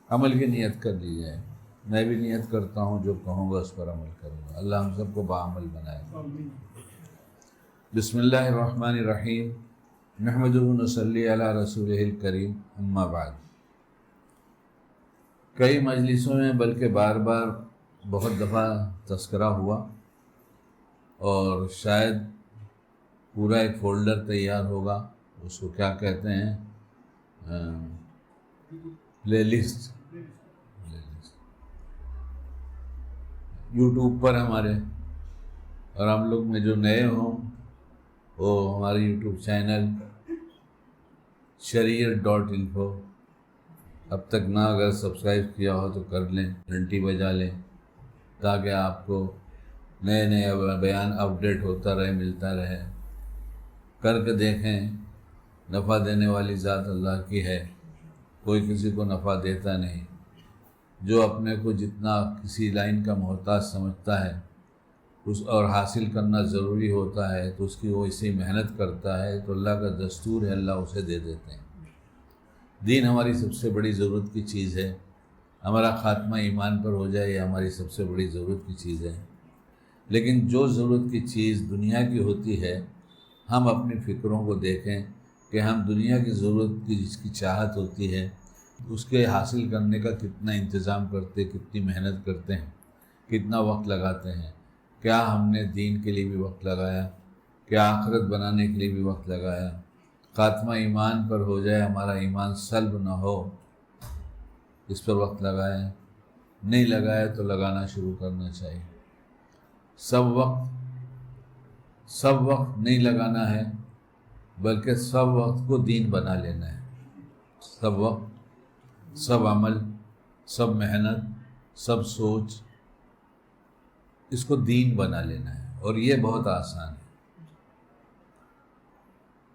عمل کی نیت کر لی جائے. میں بھی نیت کرتا ہوں جو کہوں گا اس پر عمل کروں گا. اللہ ہم سب کو بعمل بنائے. بسم اللہ الرحمن الرحیم. نحمدہ و نصلی علی رسولہ الکریم. اما بعد. کئی مجلسوں میں بلکہ بار بار بہت دفعہ تذکرہ ہوا اور شاید پورا ایک فولڈر تیار ہوگا. اس کو کیا کہتے ہیں؟ پلے لسٹ. یوٹیوب پر ہمارے، اور ہم لوگ میں جو نئے ہوں وہ ہمارے یوٹیوب چینل شریعت.info اب تک نہ اگر سبسکرائب کیا ہو تو کر لیں، گھنٹی بجا لیں تاکہ آپ کو نئے نئے بیان اپڈیٹ ہوتا رہے، ملتا رہے. کر کے دیکھیں. نفع دینے والی ذات اللہ کی ہے، کوئی کسی کو نفع دیتا نہیں. جو اپنے کو جتنا کسی لائن کا محتاج سمجھتا ہے اس اور حاصل کرنا ضروری ہوتا ہے تو اس کی وہ اسی محنت کرتا ہے تو اللہ کا دستور ہے، اللہ اسے دے دیتے ہیں. دین ہماری سب سے بڑی ضرورت کی چیز ہے. ہمارا خاتمہ ایمان پر ہو جائے یہ ہماری سب سے بڑی ضرورت کی چیز ہے. لیکن جو ضرورت کی چیز دنیا کی ہوتی ہے، ہم اپنی فکروں کو دیکھیں کہ ہم دنیا کی ضرورت کی جس کی چاہت ہوتی ہے اس کے حاصل کرنے کا کتنا انتظام کرتے، کتنی محنت کرتے ہیں، کتنا وقت لگاتے ہیں. کیا ہم نے دین کے لیے بھی وقت لگایا؟ کیا آخرت بنانے کے لیے بھی وقت لگایا؟ خاتمہ ایمان پر ہو جائے، ہمارا ایمان سلب نہ ہو، اس پر وقت لگایا؟ نہیں لگایا تو لگانا شروع کرنا چاہیے. سب وقت نہیں لگانا ہے بلکہ سب وقت کو دین بنا لینا ہے. سب وقت، سب عمل، سب محنت، سب سوچ، اس کو دین بنا لینا ہے. اور یہ بہت آسان ہے.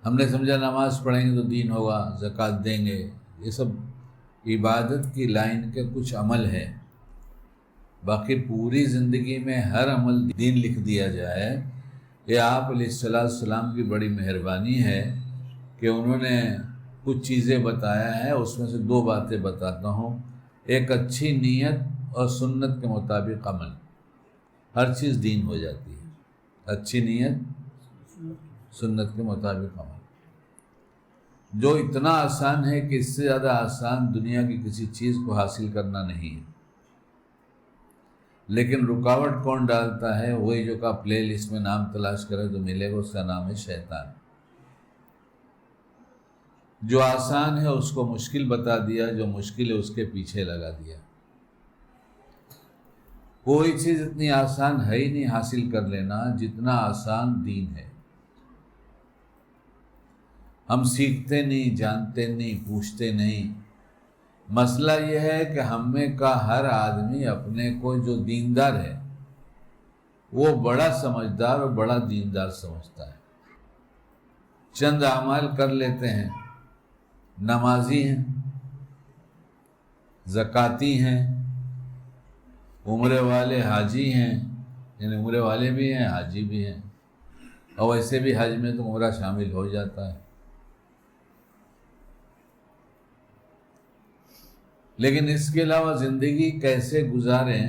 ہم نے سمجھا نماز پڑھیں گے تو دین ہوگا، زکوٰۃ دیں گے، یہ سب عبادت کی لائن کے کچھ عمل ہے. باقی پوری زندگی میں ہر عمل دین لکھ دیا جائے، یہ آپ علیہ السلام کی بڑی مہربانی ہے کہ انہوں نے کچھ چیزیں بتایا ہے. اس میں سے 2 باتیں بتاتا ہوں. ایک اچھی نیت اور سنت کے مطابق عمل، ہر چیز دین ہو جاتی ہے. اچھی نیت، سنت کے مطابق عمل، جو اتنا آسان ہے کہ اس سے زیادہ آسان دنیا کی کسی چیز کو حاصل کرنا نہیں ہے. لیکن رکاوٹ کون ڈالتا ہے؟ وہی جو کا پلے لسٹ میں نام تلاش کرے تو ملے گا، اس کا نام ہے شیطان. جو آسان ہے اس کو مشکل بتا دیا، جو مشکل ہے اس کے پیچھے لگا دیا. کوئی چیز اتنی آسان ہے ہی نہیں حاصل کر لینا جتنا آسان دین ہے. ہم سیکھتے نہیں، جانتے نہیں، پوچھتے نہیں. مسئلہ یہ ہے کہ ہم میں کا ہر آدمی اپنے کو جو دیندار ہے وہ بڑا سمجھدار اور بڑا دیندار سمجھتا ہے. چند اعمال کر لیتے ہیں، نمازی ہیں، زکاتی ہیں، عمرے والے، حاجی ہیں، یعنی عمرے والے بھی ہیں، حاجی بھی ہیں، اور ویسے بھی حج میں تو عمرہ شامل ہو جاتا ہے. لیکن اس کے علاوہ زندگی کیسے گزاریں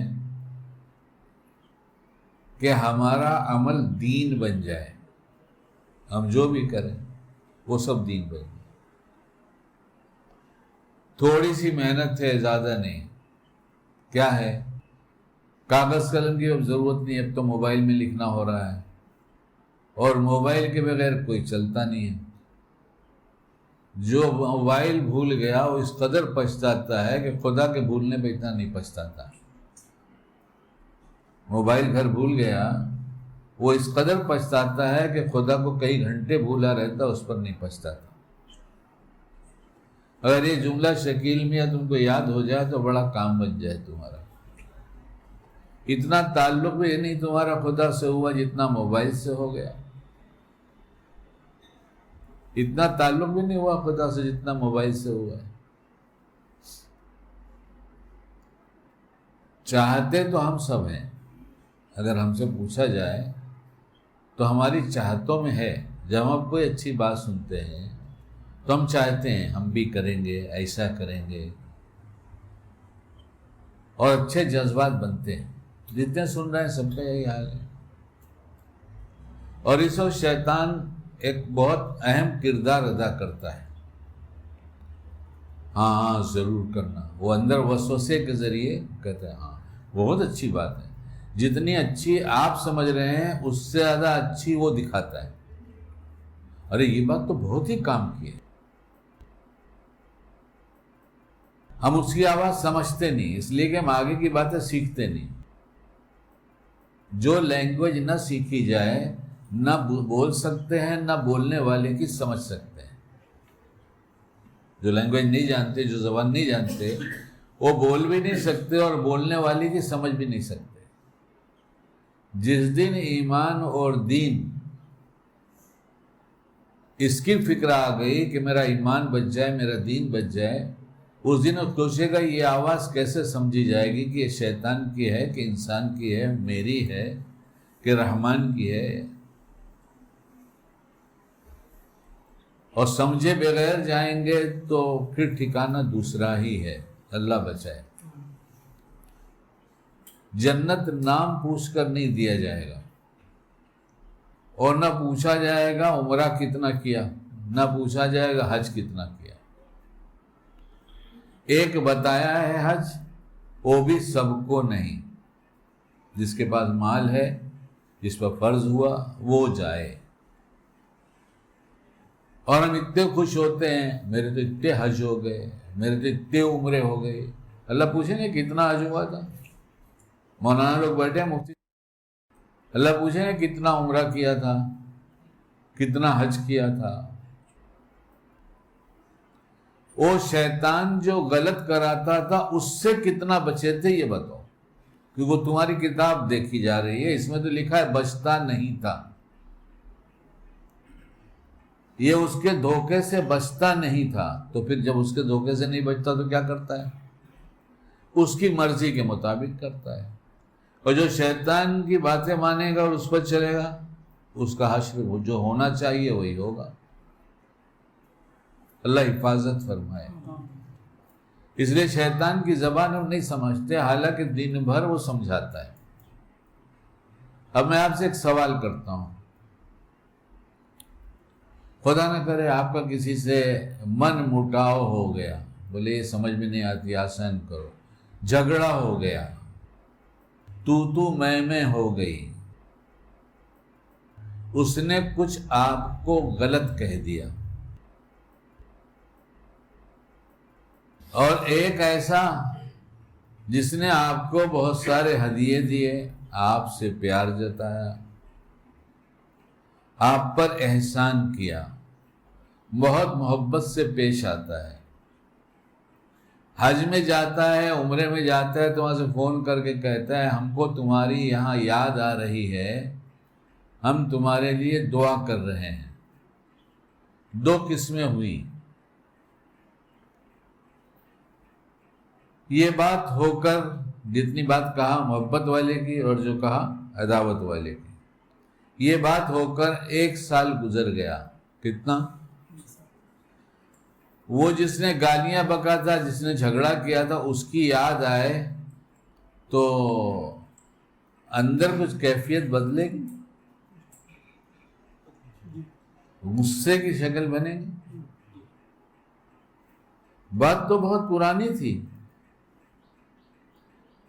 کہ ہمارا عمل دین بن جائے؟ ہم جو بھی کریں وہ سب دین بن جائے. تھوڑی سی محنت ہے، زیادہ نہیں. کیا ہے؟ کاغذ قلم کی اب ضرورت نہیں، اب تو موبائل میں لکھنا ہو رہا ہے، اور موبائل کے بغیر کوئی چلتا نہیں ہے. جو موبائل بھول گیا وہ اس قدر پچھتاتا ہے کہ خدا کے بھولنے پہ اتنا نہیں پچھتاتا. موبائل گھر بھول گیا وہ اس قدر پچھتاتا ہے کہ خدا کو کئی گھنٹے بھولا رہتا اس پر نہیں پچھتاتا. اگر یہ جملہ شکیل میاں تم کو یاد ہو جائے تو بڑا کام بن جائے تمہارا. اتنا تعلق بھی نہیں تمہارا خدا سے ہوا جتنا موبائل سے ہو گیا. اتنا تعلق بھی نہیں ہوا خدا سے جتنا موبائل سے ہوا ہے. چاہتے تو ہم سب ہیں. اگر ہم سے پوچھا جائے تو ہماری چاہتوں میں ہے. جب ہم کوئی اچھی بات سنتے ہیں تو ہم چاہتے ہیں ہم بھی کریں گے، ایسا کریں گے. اور اچھے جذبات بنتے ہیں. جتنے سن رہے ہیں سب کا یہی حال ہے. اور اس وقت شیطان ایک بہت اہم کردار ادا کرتا ہے. ہاں ضرور کرنا، وہ اندر وسوسے کے ذریعے کہتے ہیں ہاں بہت اچھی بات ہے. جتنی اچھی آپ سمجھ رہے ہیں اس سے زیادہ اچھی وہ دکھاتا ہے. ارے یہ بات تو بہت ہی کام کی ہے. ہم اس کی آواز سمجھتے نہیں، اس لیے کہ ہم آگے کی باتیں سیکھتے نہیں. جو لینگویج نہ سیکھی جائے نہ بول سکتے ہیں، نہ بولنے والے کی سمجھ سکتے ہیں. جو لینگویج نہیں جانتے، جو زبان نہیں جانتے، وہ بول بھی نہیں سکتے اور بولنے والے کی سمجھ بھی نہیں سکتے. جس دن ایمان اور دین اس کی فکر آ گئی کہ میرا ایمان بچ جائے، میرا دین بچ جائے، اس دن وہ سوچے گا یہ آواز کیسے سمجھی جائے گی کہ یہ شیطان کی ہے کہ انسان کی ہے، میری ہے کہ رحمان کی ہے. اور سمجھے بغیر جائیں گے تو پھر ٹھکانہ دوسرا ہی ہے. اللہ بچائے. جنت نام پوچھ کر نہیں دیا جائے گا، اور نہ پوچھا جائے گا عمرہ کتنا کیا، نہ پوچھا جائے گا حج کتنا کیا. ایک بتایا ہے حج، وہ بھی سب کو نہیں. جس کے پاس مال ہے، جس پر فرض ہوا وہ جائے. اور ہم اتنے خوش ہوتے ہیں میرے تو اتنے حج ہو گئے، میرے تو اتنے عمرے ہو گئے. اللہ پوچھیں گے کتنا حج ہوا تھا؟ مولانا لوگ بیٹھے ہیں مفتی، اللہ پوچھیں گے کتنا عمرہ کیا تھا، کتنا حج کیا تھا. وہ شیطان جو غلط کراتا تھا اس سے کتنا بچے تھے یہ بتاؤ، کیونکہ وہ تمہاری کتاب دیکھی جا رہی ہے، اس میں تو لکھا ہے بچتا نہیں تھا. یہ اس کے دھوکے سے بچتا نہیں تھا، تو پھر جب اس کے دھوکے سے نہیں بچتا تو کیا کرتا ہے؟ اس کی مرضی کے مطابق کرتا ہے. اور جو شیطان کی باتیں مانے گا اور اس پر چلے گا، اس کا حشر جو ہونا چاہیے وہی ہوگا. اللہ حفاظت فرمائے. اس لیے شیطان کی زبان ہم نہیں سمجھتے، حالانکہ دن بھر وہ سمجھاتا ہے. اب میں آپ سے ایک سوال کرتا ہوں، خدا نہ کرے آپ کا کسی سے من مٹاؤ ہو گیا، بولے یہ سمجھ میں نہیں آتی آسان کرو، جھگڑا ہو گیا، تو میں ہو گئی، اس نے کچھ آپ کو غلط کہہ دیا، اور ایک ایسا جس نے آپ کو بہت سارے ہدیے دیے، آپ سے پیار جتایا، آپ پر احسان کیا، بہت محبت سے پیش آتا ہے، حج میں جاتا ہے، عمرے میں جاتا ہے تو وہاں سے فون کر کے کہتا ہے ہم کو تمہاری یہاں یاد آ رہی ہے، ہم تمہارے لیے دعا کر رہے ہیں. دو قسمیں ہوئی. یہ بات ہو کر، جتنی بات کہا محبت والے کی اور جو کہا عداوت والے کی، یہ بات ہو کر 1 سال گزر گیا. کتنا؟ وہ جس نے گالیاں بکا تھا، جس نے جھگڑا کیا تھا، اس کی یاد آئے تو اندر کچھ کیفیت بدلے گی، غصے کی شکل بنے گی. بات تو بہت پرانی تھی،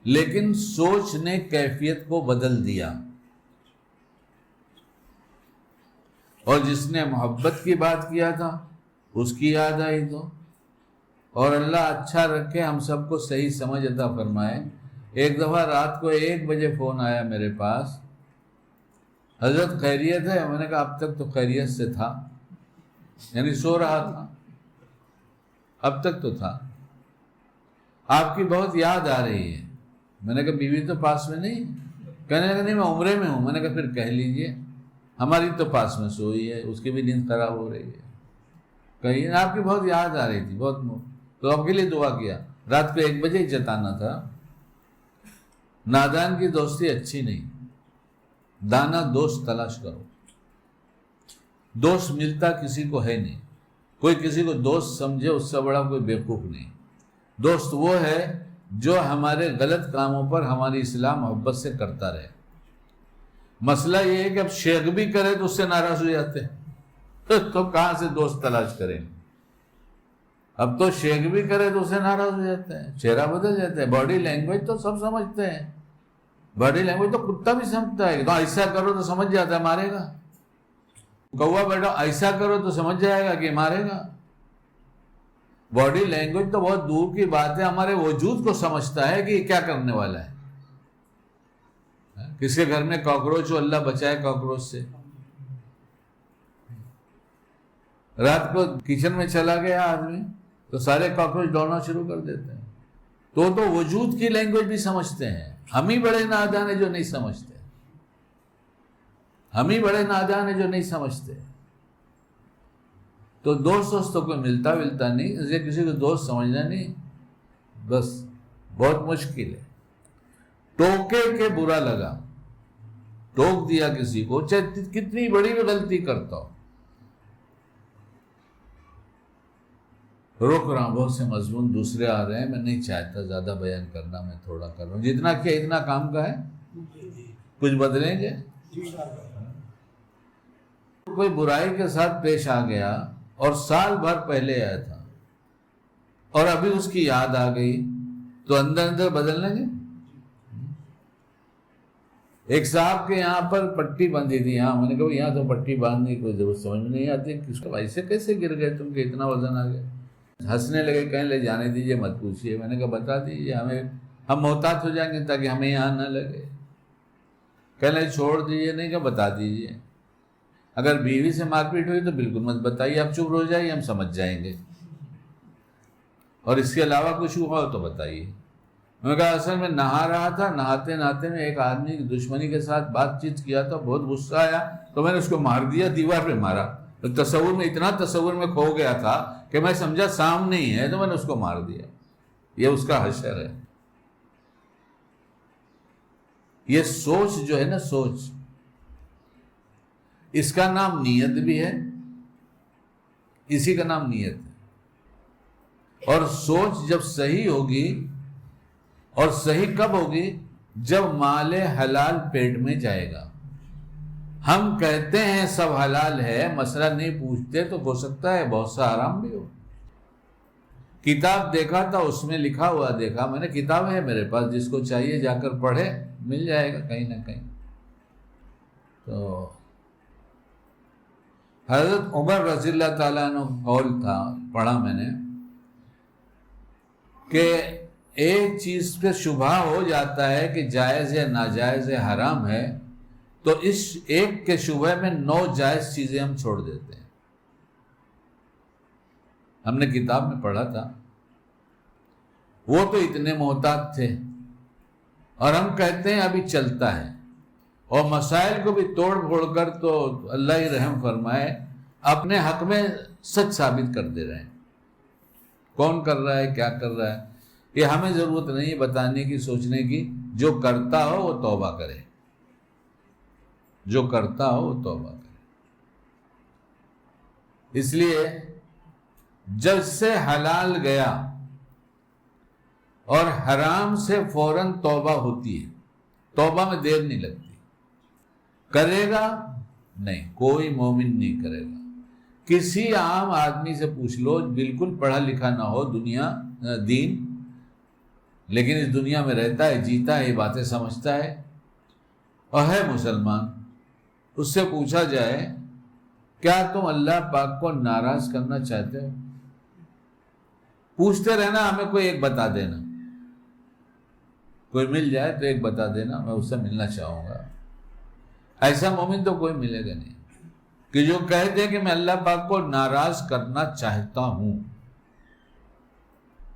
لیکن سوچ نے کیفیت کو بدل دیا. اور جس نے محبت کی بات کیا تھا اس کی یاد آئی تو. اور اللہ اچھا رکھے، ہم سب کو صحیح سمجھ عطا فرمائے. ایک دفعہ رات کو 1 بجے فون آیا میرے پاس، حضرت خیریت ہے؟ میں نے کہا اب تک تو خیریت سے تھا، یعنی سو رہا تھا، اب تک تو تھا. آپ کی بہت یاد آ رہی ہے. میں نے کہا بیوی تو پاس میں نہیں؟ کہنے لگا نہیں میں عمرے میں ہوں. میں نے کہا پھر کہہ لیجئے، ہماری تو پاس میں سوئی ہے، اس کی بھی نیند خراب ہو رہی ہے. کہیں آپ کی بہت یاد آ رہی تھی، بہت تو آپ کے لیے دعا کیا. رات کو 1 بجے جتانا تھا. نادان کی دوستی اچھی نہیں، دانا دوست تلاش کرو. دوست ملتا کسی کو ہے نہیں، کوئی کسی کو دوست سمجھے اس سے بڑا کوئی بیوقوف نہیں. دوست وہ ہے جو ہمارے غلط کاموں پر ہماری اصلاح محبت سے کرتا رہے. مسئلہ یہ ہے کہ اب شیخ بھی کرے تو اس سے ناراض ہو جاتے ہیں، تو کہاں سے دوست تلاش کریں؟ اب تو شیخ بھی کرے تو اس سے ناراض ہو جاتے ہیں، چہرہ بدل جاتا ہے. باڈی لینگویج تو سب سمجھتے ہیں، باڈی لینگویج تو کتا بھی سمجھتا ہے. تو ایسا کرو تو سمجھ جاتا ہے مارے گا. کوا بیٹا ایسا کرو تو سمجھ جائے گا کہ مارے گا. باڈی لینگویج تو بہت دور کی بات ہے، ہمارے وجود کو سمجھتا ہے کہ یہ کیا کرنے والا ہے. کس کے گھر میں کاکروچ ہو، اللہ بچائے کاکروچ سے. رات کو کچن میں چلا گیا آدمی تو سارے کاکروچ دوڑنا شروع کر دیتے ہیں. تو وجود کی لینگویج بھی سمجھتے ہیں. ہم ہی بڑے نادان ہیں جو نہیں سمجھتے، ہم ہی بڑے نادان ہیں جو نہیں سمجھتے. تو دوست تو کوئی ملتا نہیں، اسے کسی کو دوست سمجھنا نہیں، بس بہت مشکل ہے. ٹوکے کے برا لگا، ٹوک دیا کسی کو، چاہے کتنی بڑی بھی غلطی کرتا ہو. رک رہا ہوں، بہت سے مضمون دوسرے آ رہے ہیں، میں نہیں چاہتا زیادہ بیان کرنا، میں تھوڑا کر رہا ہوں. جتنا کیا اتنا کام کا ہے، کچھ بدلیں گے. کوئی برائی کے ساتھ پیش آ گیا اور سال بھر پہلے آیا تھا اور ابھی اس کی یاد آ گئی تو اندر بدل لیں گے. ایک صاحب کے یہاں پر پٹی بندھی تھی، میں نے کہا یہاں تو پٹی باندھنے کی کوئی ضرورت سمجھ میں نہیں آتی، کس کو ایسے کیسے گر گئے تم کہ اتنا وزن آ گیا. ہنسنے لگے، کہیں لے جانے دیجئے، مت پوچھئے. میں نے کہا بتا دیجئے، ہم محتاط ہو جائیں گے تاکہ ہمیں یہاں نہ لگے. کہنے لگے چھوڑ دیجئے. نہیں کہا بتا دیجئے. اگر بیوی سے مار پیٹ ہوئی تو بالکل مت بتائیے، آپ چپ ہو جائیے، ہم سمجھ جائیں گے. اور اس کے علاوہ کچھ ہوا ہو تو بتائیے. میں نے کہا اصل میں نہا رہا تھا، نہاتے نہاتے میں ایک آدمی کی دشمنی کے ساتھ بات چیت کیا تھا، بہت غصہ آیا تو میں نے اس کو مار دیا، دیوار پہ مارا. تصور میں اتنا تصور میں کھو گیا تھا کہ میں سمجھا سامنے ہی ہے تو میں نے اس کو مار دیا. یہ اس کا حشر ہے. یہ سوچ جو ہے نا، سوچ، اس کا نام نیت بھی ہے، اسی کا نام نیت ہے. اور سوچ جب صحیح ہوگی، اور صحیح کب ہوگی؟ جب مال حلال پیٹ میں جائے گا. ہم کہتے ہیں سب حلال ہے، مسئلہ نہیں پوچھتے تو ہو سکتا ہے بہت سا حرام بھی ہو. کتاب دیکھا تھا، اس میں لکھا ہوا دیکھا میں نے، کتاب ہے میرے پاس، جس کو چاہیے جا کر پڑھے، مل جائے گا کہیں نہ کہیں. تو حضرت عمر رضی اللہ تعالیٰ عنہ قول تھا، پڑھا میں نے، کہ ایک چیز پہ شبہ ہو جاتا ہے کہ جائز ہے، ناجائز ہے، حرام ہے، تو اس ایک کے شبہ میں 9 جائز چیزیں ہم چھوڑ دیتے ہیں. ہم نے کتاب میں پڑھا تھا. وہ تو اتنے محتاط تھے اور ہم کہتے ہیں ابھی چلتا ہے. اور مسائل کو بھی توڑ پھوڑ کر تو اللہ ہی رحم فرمائے اپنے حق میں سچ ثابت کر دے رہے ہیں. کون کر رہا ہے، کیا کر رہا ہے، یہ ہمیں ضرورت نہیں ہے بتانے کی، سوچنے کی. جو کرتا ہو وہ توبہ کرے، جو کرتا ہو وہ توبہ کرے. اس لیے جب سے حلال گیا اور حرام سے فوراً توبہ ہوتی ہے، توبہ میں دیر نہیں لگتی. کرے گا نہیں، کوئی مومن نہیں کرے گا. کسی عام آدمی سے پوچھ لو، بالکل پڑھا لکھا نہ ہو، دنیا دین، لیکن اس دنیا میں رہتا ہے، جیتا ہے، یہ باتیں سمجھتا ہے اور ہے مسلمان. اس سے پوچھا جائے کیا تم اللہ پاک کو ناراض کرنا چاہتے ہو؟ پوچھتے رہنا، ہمیں کوئی ایک بتا دینا. کوئی مل جائے تو ایک بتا دینا، میں اس سے ملنا چاہوں گا. ایسا مومن تو کوئی ملے گا نہیں کہ جو کہہ دے کہ میں اللہ پاک کو ناراض کرنا چاہتا ہوں.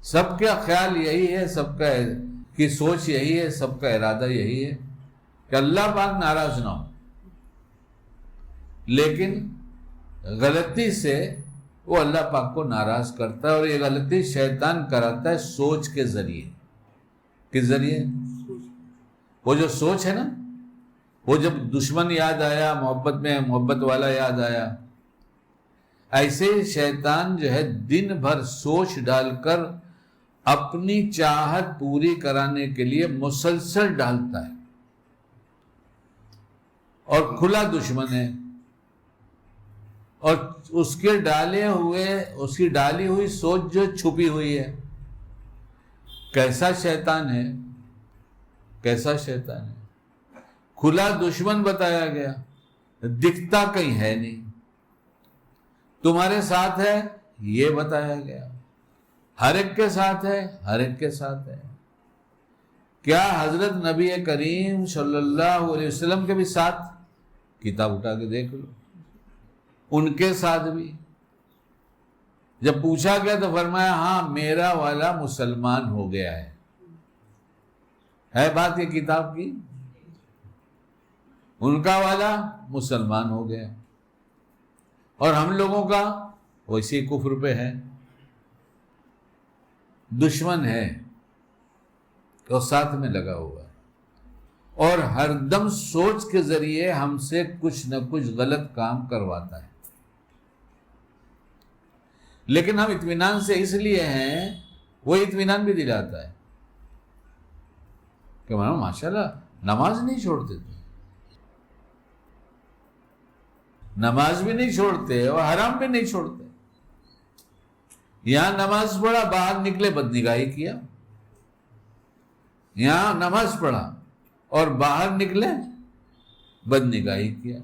سب کا خیال یہی ہے، سب کا کی سوچ یہی ہے، سب کا ارادہ یہی ہے کہ اللہ پاک ناراض نہ ہو. لیکن غلطی سے وہ اللہ پاک کو ناراض کرتا ہے، اور یہ غلطی شیطان کراتا ہے سوچ کے ذریعے. کس ذریعے؟ وہ جو سوچ ہے نا، وہ جب دشمن یاد آیا، محبت میں محبت والا یاد آیا، ایسے ہی شیطان جو ہے دن بھر سوچ ڈال کر اپنی چاہت پوری کرانے کے لیے مسلسل ڈالتا ہے، اور کھلا دشمن ہے، اور اس کے اس کی ڈالی ہوئی سوچ جو چھپی ہوئی ہے. کیسا شیطان ہے، کیسا شیطان ہے. کھلا دشمن بتایا گیا، دکھتا کہیں ہے نہیں. تمہارے ساتھ ہے یہ بتایا گیا، ہر ایک کے ساتھ ہے، ہر ایک کے ساتھ ہے. کیا حضرت نبی کریم صلی اللہ علیہ وسلم کے بھی ساتھ؟ کتاب اٹھا کے دیکھ لو، ان کے ساتھ بھی. جب پوچھا گیا تو فرمایا ہاں میرا والا مسلمان ہو گیا ہے بات یہ کتاب کی. ان کا والا مسلمان ہو گیا، اور ہم لوگوں کا ویسے کفر پہ ہے، دشمن ہے اور ساتھ میں لگا ہوا ہے، اور ہر دم سوچ کے ذریعے ہم سے کچھ نہ کچھ غلط کام کرواتا ہے. لیکن ہم اطمینان سے اس لیے ہیں، وہ اطمینان بھی دلاتا ہے کہ ماشاءاللہ نماز نہیں چھوڑتے تھے، نماز بھی نہیں چھوڑتے اور حرام بھی نہیں چھوڑتے. یہاں نماز پڑھا، باہر نکلے بدنگاہی کیا. یہاں نماز پڑھا اور باہر نکلے بدنگاہی کیا.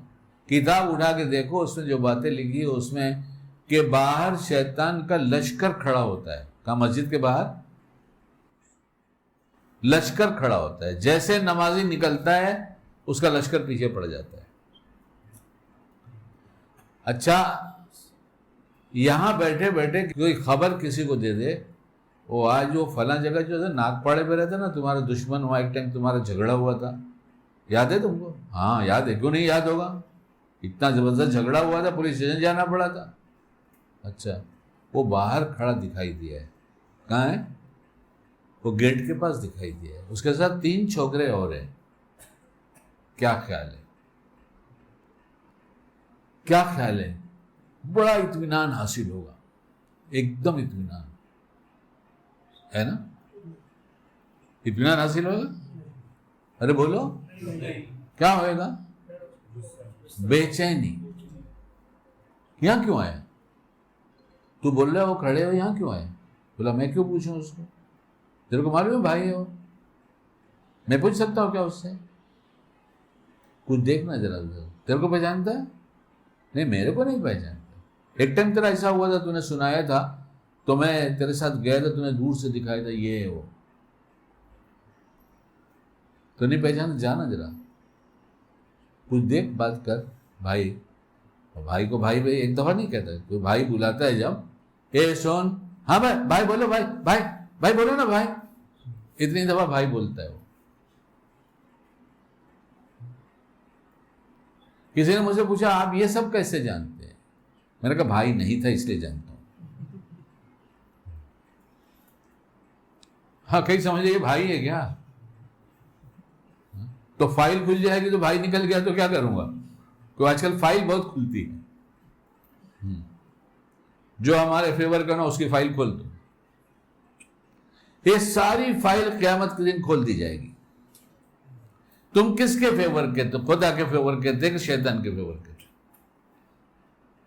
کتاب اٹھا کے دیکھو، اس میں جو باتیں لکھی ہے اس میں کہ باہر شیطان کا لشکر کھڑا ہوتا ہے. کہاں؟ مسجد کے باہر لشکر کھڑا ہوتا ہے. جیسے نمازی نکلتا ہے اس کا لشکر پیچھے پڑ جاتا ہے. اچھا، یہاں بیٹھے بیٹھے کوئی خبر کسی کو دے دے، وہ آج وہ فلاں جگہ جو ہے ناگ پاڑے پہ رہتا نا، تمہارا دشمن وہاں ایک ٹائم تمہارا جھگڑا ہوا تھا، یاد ہے تم کو؟ ہاں یاد ہے. کیوں نہیں یاد ہوگا؟ اتنا زبردست جھگڑا ہوا تھا، پولیس اسٹیشن جانا پڑا تھا. اچھا، وہ باہر کھڑا دکھائی دیا ہے. کہاں ہے؟ وہ گیٹ کے پاس دکھائی دیا ہے. اس کے ساتھ 3 چھوکرے اور ہیں. کیا خیال ہے؟ کیا خیال ہے؟ بڑا اطمینان حاصل ہوگا، ایک دم اطمینان ہے نا؟ اطمینان حاصل ہوگا. ارے بولو، کیا ہوئے گا؟ بے چینی. یہاں کیوں آیا؟ تو بول رہا ہے وہ کھڑے ہو، یہاں کیوں آئے؟ بولا میں کیوں پوچھوں اس کو؟ تیرے کو معلوم ہے بھائی ہو، میں پوچھ سکتا ہوں کیا اس سے؟ کچھ دیکھنا ذرا، تیرے کو پہچانتا ہے؟ نہیں میرے کو نہیں پہچانتا. ایک ٹائم تیرا ایسا ہوا تھا، تو نے سنایا تھا، تو میں تیرے ساتھ گیا تھا، تو نے دور سے دکھایا تھا یہ ہے وہ. تو نہیں پہچانتا؟ جانا ذرا، کچھ دیکھ، بات کر. بھائی، بھائی کو بھائی بھائی ایک دفعہ نہیں کہتا ہے. کوئی بھائی بلاتا ہے جب، اے سون، ہاں بھائی، بھائی بولو، بھائی بھائی بھائی بولو نا بھائی. اتنی دفعہ بھائی بولتا ہے وہ. کسی نے مجھ سے پوچھا آپ یہ سب کیسے جانتے ہیں؟ میں نے کہا بھائی نہیں تھا اس لیے جانتا ہوں. ہاں کہیں سمجھے یہ بھائی ہے کیا؟ تو فائل کھل جائے گی تو بھائی نکل گیا تو کیا کروں گا؟ کیونکہ آج کل فائل بہت کھلتی ہے. جو ہمارے فیور کا نا اس کی فائل کھول دو. یہ ساری فائل قیامت کے دن کھول دی جائے گی. تم کس کے فیور کے؟ تو خدا کے فیور کے تھے کہ شیطان کے فیور کے تھے؟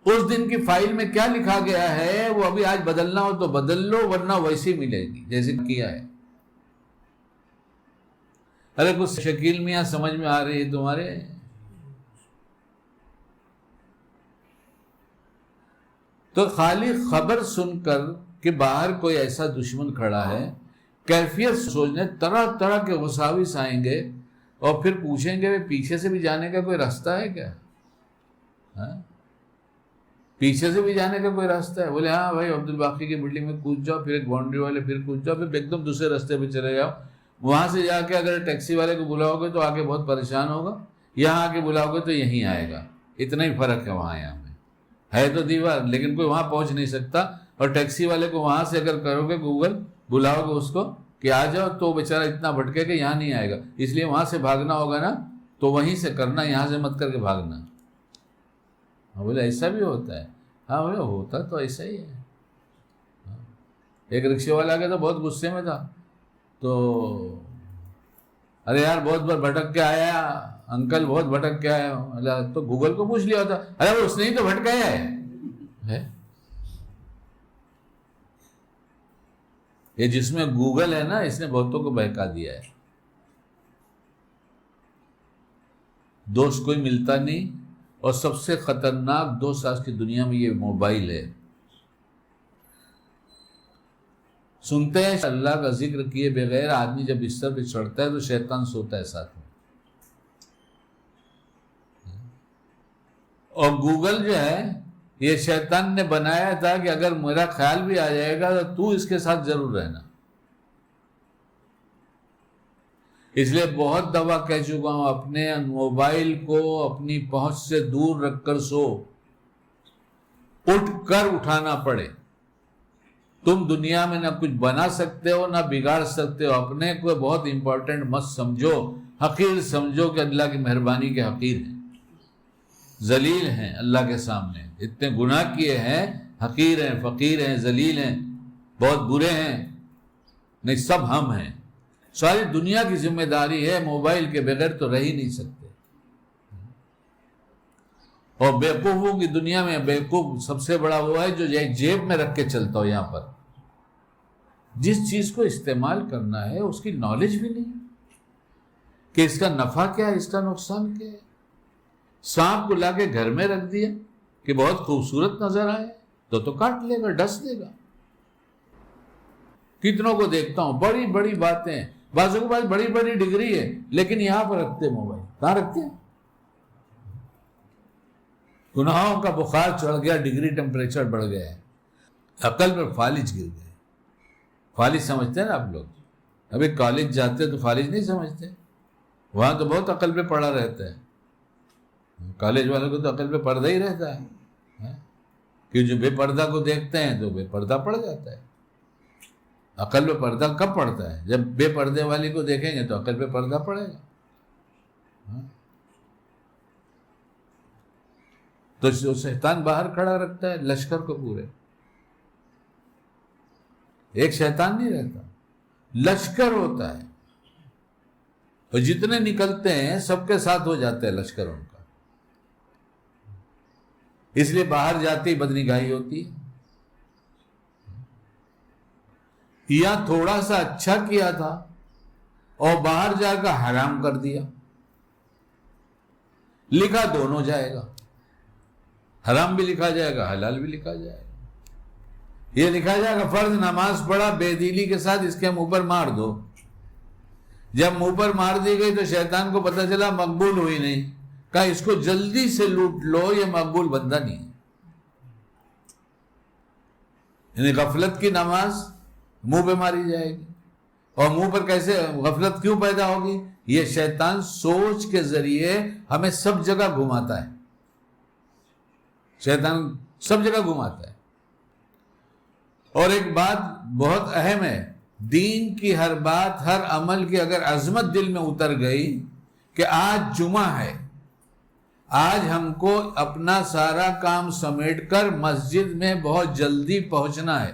اس دن کی فائل میں کیا لکھا گیا ہے وہ ابھی آج بدلنا ہو تو بدل لو، ورنہ ویسی ملے گی جیسے کیا ہے. ارے کچھ شکیل میاں سمجھ میں آ رہی ہے تمہارے؟ تو خالی خبر سن کر کہ باہر کوئی ایسا دشمن کھڑا ہے، کیفیت سوچنے طرح طرح کے وساوس آئیں گے، اور پھر پوچھیں گے پیچھے سے بھی جانے کا کوئی راستہ ہے کیا؟ پیچھے سے بھی جانے کا کوئی راستہ ہے؟ بولے ہاں بھائی عبد الباقی کی بلڈنگ میں کود جاؤ، پھر ایک باؤنڈری والے پھر کود جاؤ، پھر ایک دم دوسرے راستے پہ چلے جاؤ. وہاں سے جا کے اگر ٹیکسی والے کو بلاؤ گے تو آگے بہت پریشان ہوگا، یہاں آ کے بلاؤ گے تو یہیں آئے گا. اتنا ہی فرق ہے وہاں یہاں میں. ہے تو دیوار، لیکن کوئی وہاں پہنچ نہیں سکتا. اور ٹیکسی والے کو وہاں سے اگر کرو گے گوگل، بلاؤ گے اس کو کہ آ جاؤ، تو بیچارہ اتنا بھٹکے کہ یہاں نہیں آئے گا. اس لیے وہاں سے بھاگنا ہوگا نا تو وہیں سے کرنا، یہاں سے مت کر کے بھاگنا. بولے ایسا بھی ہوتا ہے؟ ہاں بولے ہوتا تو ایسا ہی ہے. ایک رکشے والا گیا تو بہت غصے میں تھا، تو ارے یار بہت بار بھٹک کے آیا انکل، بہت بھٹک کے آیا ہوں، تو گوگل کو پوچھ لیا ہوتا، ارے وہ اس نے ہی تو بھٹکایا ہے۔ یہ جس میں گوگل ہے نا، اس نے بہتوں کو بہکا دیا ہے۔ دوست کوئی ملتا نہیں، اور سب سے خطرناک دوست آج کی دنیا میں یہ موبائل ہے۔ سنتے ہیں اللہ کا ذکر کیے بغیر آدمی جب بستر پہ چڑھتا ہے تو شیطان سوتا ہے ساتھ میں، اور گوگل جو ہے یہ شیطان نے بنایا تھا کہ اگر میرا خیال بھی آ جائے گا تو اس کے ساتھ ضرور رہنا۔ اس لیے بہت دفعہ کہہ چکا ہوں، اپنے موبائل کو اپنی پہنچ سے دور رکھ کر سو، اٹھ کر اٹھانا پڑے۔ تم دنیا میں نہ کچھ بنا سکتے ہو نہ بگاڑ سکتے ہو، اپنے کو بہت امپورٹنٹ مت سمجھو، حقیر سمجھو کہ اللہ کی مہربانی کے حقیر ہیں، ذلیل ہیں اللہ کے سامنے، اتنے گناہ کیے ہیں، حقیر ہیں، فقیر ہیں، ذلیل ہیں، بہت برے ہیں، نہیں سب ہم ہیں۔ ساری دنیا کی ذمہ داری ہے، موبائل کے بغیر تو رہ ہی نہیں سکتے۔ اور بیوقوفوں کی دنیا میں بیوقوف سب سے بڑا وہ ہے جو جیب میں رکھ کے چلتا ہو، یہاں پر جس چیز کو استعمال کرنا ہے اس کی نالج بھی نہیں کہ اس کا نفع کیا ہے، اس کا نقصان کیا ہے۔ سانپ کو لا کے گھر میں رکھ دیا کہ بہت خوبصورت نظر آئے تو کاٹ لے گا، ڈس دے گا۔ کتنوں کو دیکھتا ہوں بڑی بڑی باتیں، بعضوں کے پاس بڑی بڑی ڈگری ہے لیکن یہاں پر رکھتے موبائل، کہاں رکھتے ہیں؟ گناہوں کا بخار چڑھ گیا، ڈگری ٹیمپریچر بڑھ گیا ہے، عقل پر فالج گر گئے۔ فالج سمجھتے ہیں نا آپ لوگ؟ ابھی کالج جاتے تو فالج نہیں سمجھتے، وہاں تو بہت عقل پہ پڑا رہتا ہے، کالج والوں کو تو عقل پہ پردہ ہی رہتا ہے، کہ جو بے پردہ کو دیکھتے ہیں تو بے پردہ پڑ جاتا ہے۔ عقل پہ پردہ کب پڑتا ہے؟ جب بے پردے والی کو دیکھیں گے تو عقل پہ پردہ پڑے گا۔ تو شیطان باہر کھڑا رکھتا ہے لشکر کو پورے، ایک شیطان نہیں رہتا، لشکر ہوتا ہے، اور جتنے نکلتے ہیں سب کے ساتھ ہو جاتا ہے لشکر ان کا۔ اس لیے باہر جاتے ہی بدنگاہی ہوتی ہے، یا تھوڑا سا اچھا کیا تھا اور باہر جا کر حرام کر دیا، لکھا دونوں جائے گا، حرام بھی لکھا جائے گا، حلال بھی لکھا جائے گا۔ یہ لکھا جائے گا فرض نماز پڑھا بے دلی کے ساتھ، اس کے منہ پر مار دو۔ جب منہ پر مار دی گئی تو شیطان کو پتہ چلا مقبول ہوئی نہیں، کہا اس کو جلدی سے لوٹ لو، یہ مقبول بندہ نہیں ہے۔ یعنی غفلت کی نماز منہ پہ ماری جائے گی، اور منہ پر کیسے غفلت کیوں پیدا ہوگی؟ یہ شیطان سوچ کے ذریعے ہمیں سب جگہ گھماتا ہے، شیطان سب جگہ گھماتا ہے۔ اور ایک بات بہت اہم ہے، دین کی ہر بات، ہر عمل کی اگر عظمت دل میں اتر گئی کہ آج جمعہ ہے، آج ہم کو اپنا سارا کام سمیٹ کر مسجد میں بہت جلدی پہنچنا ہے،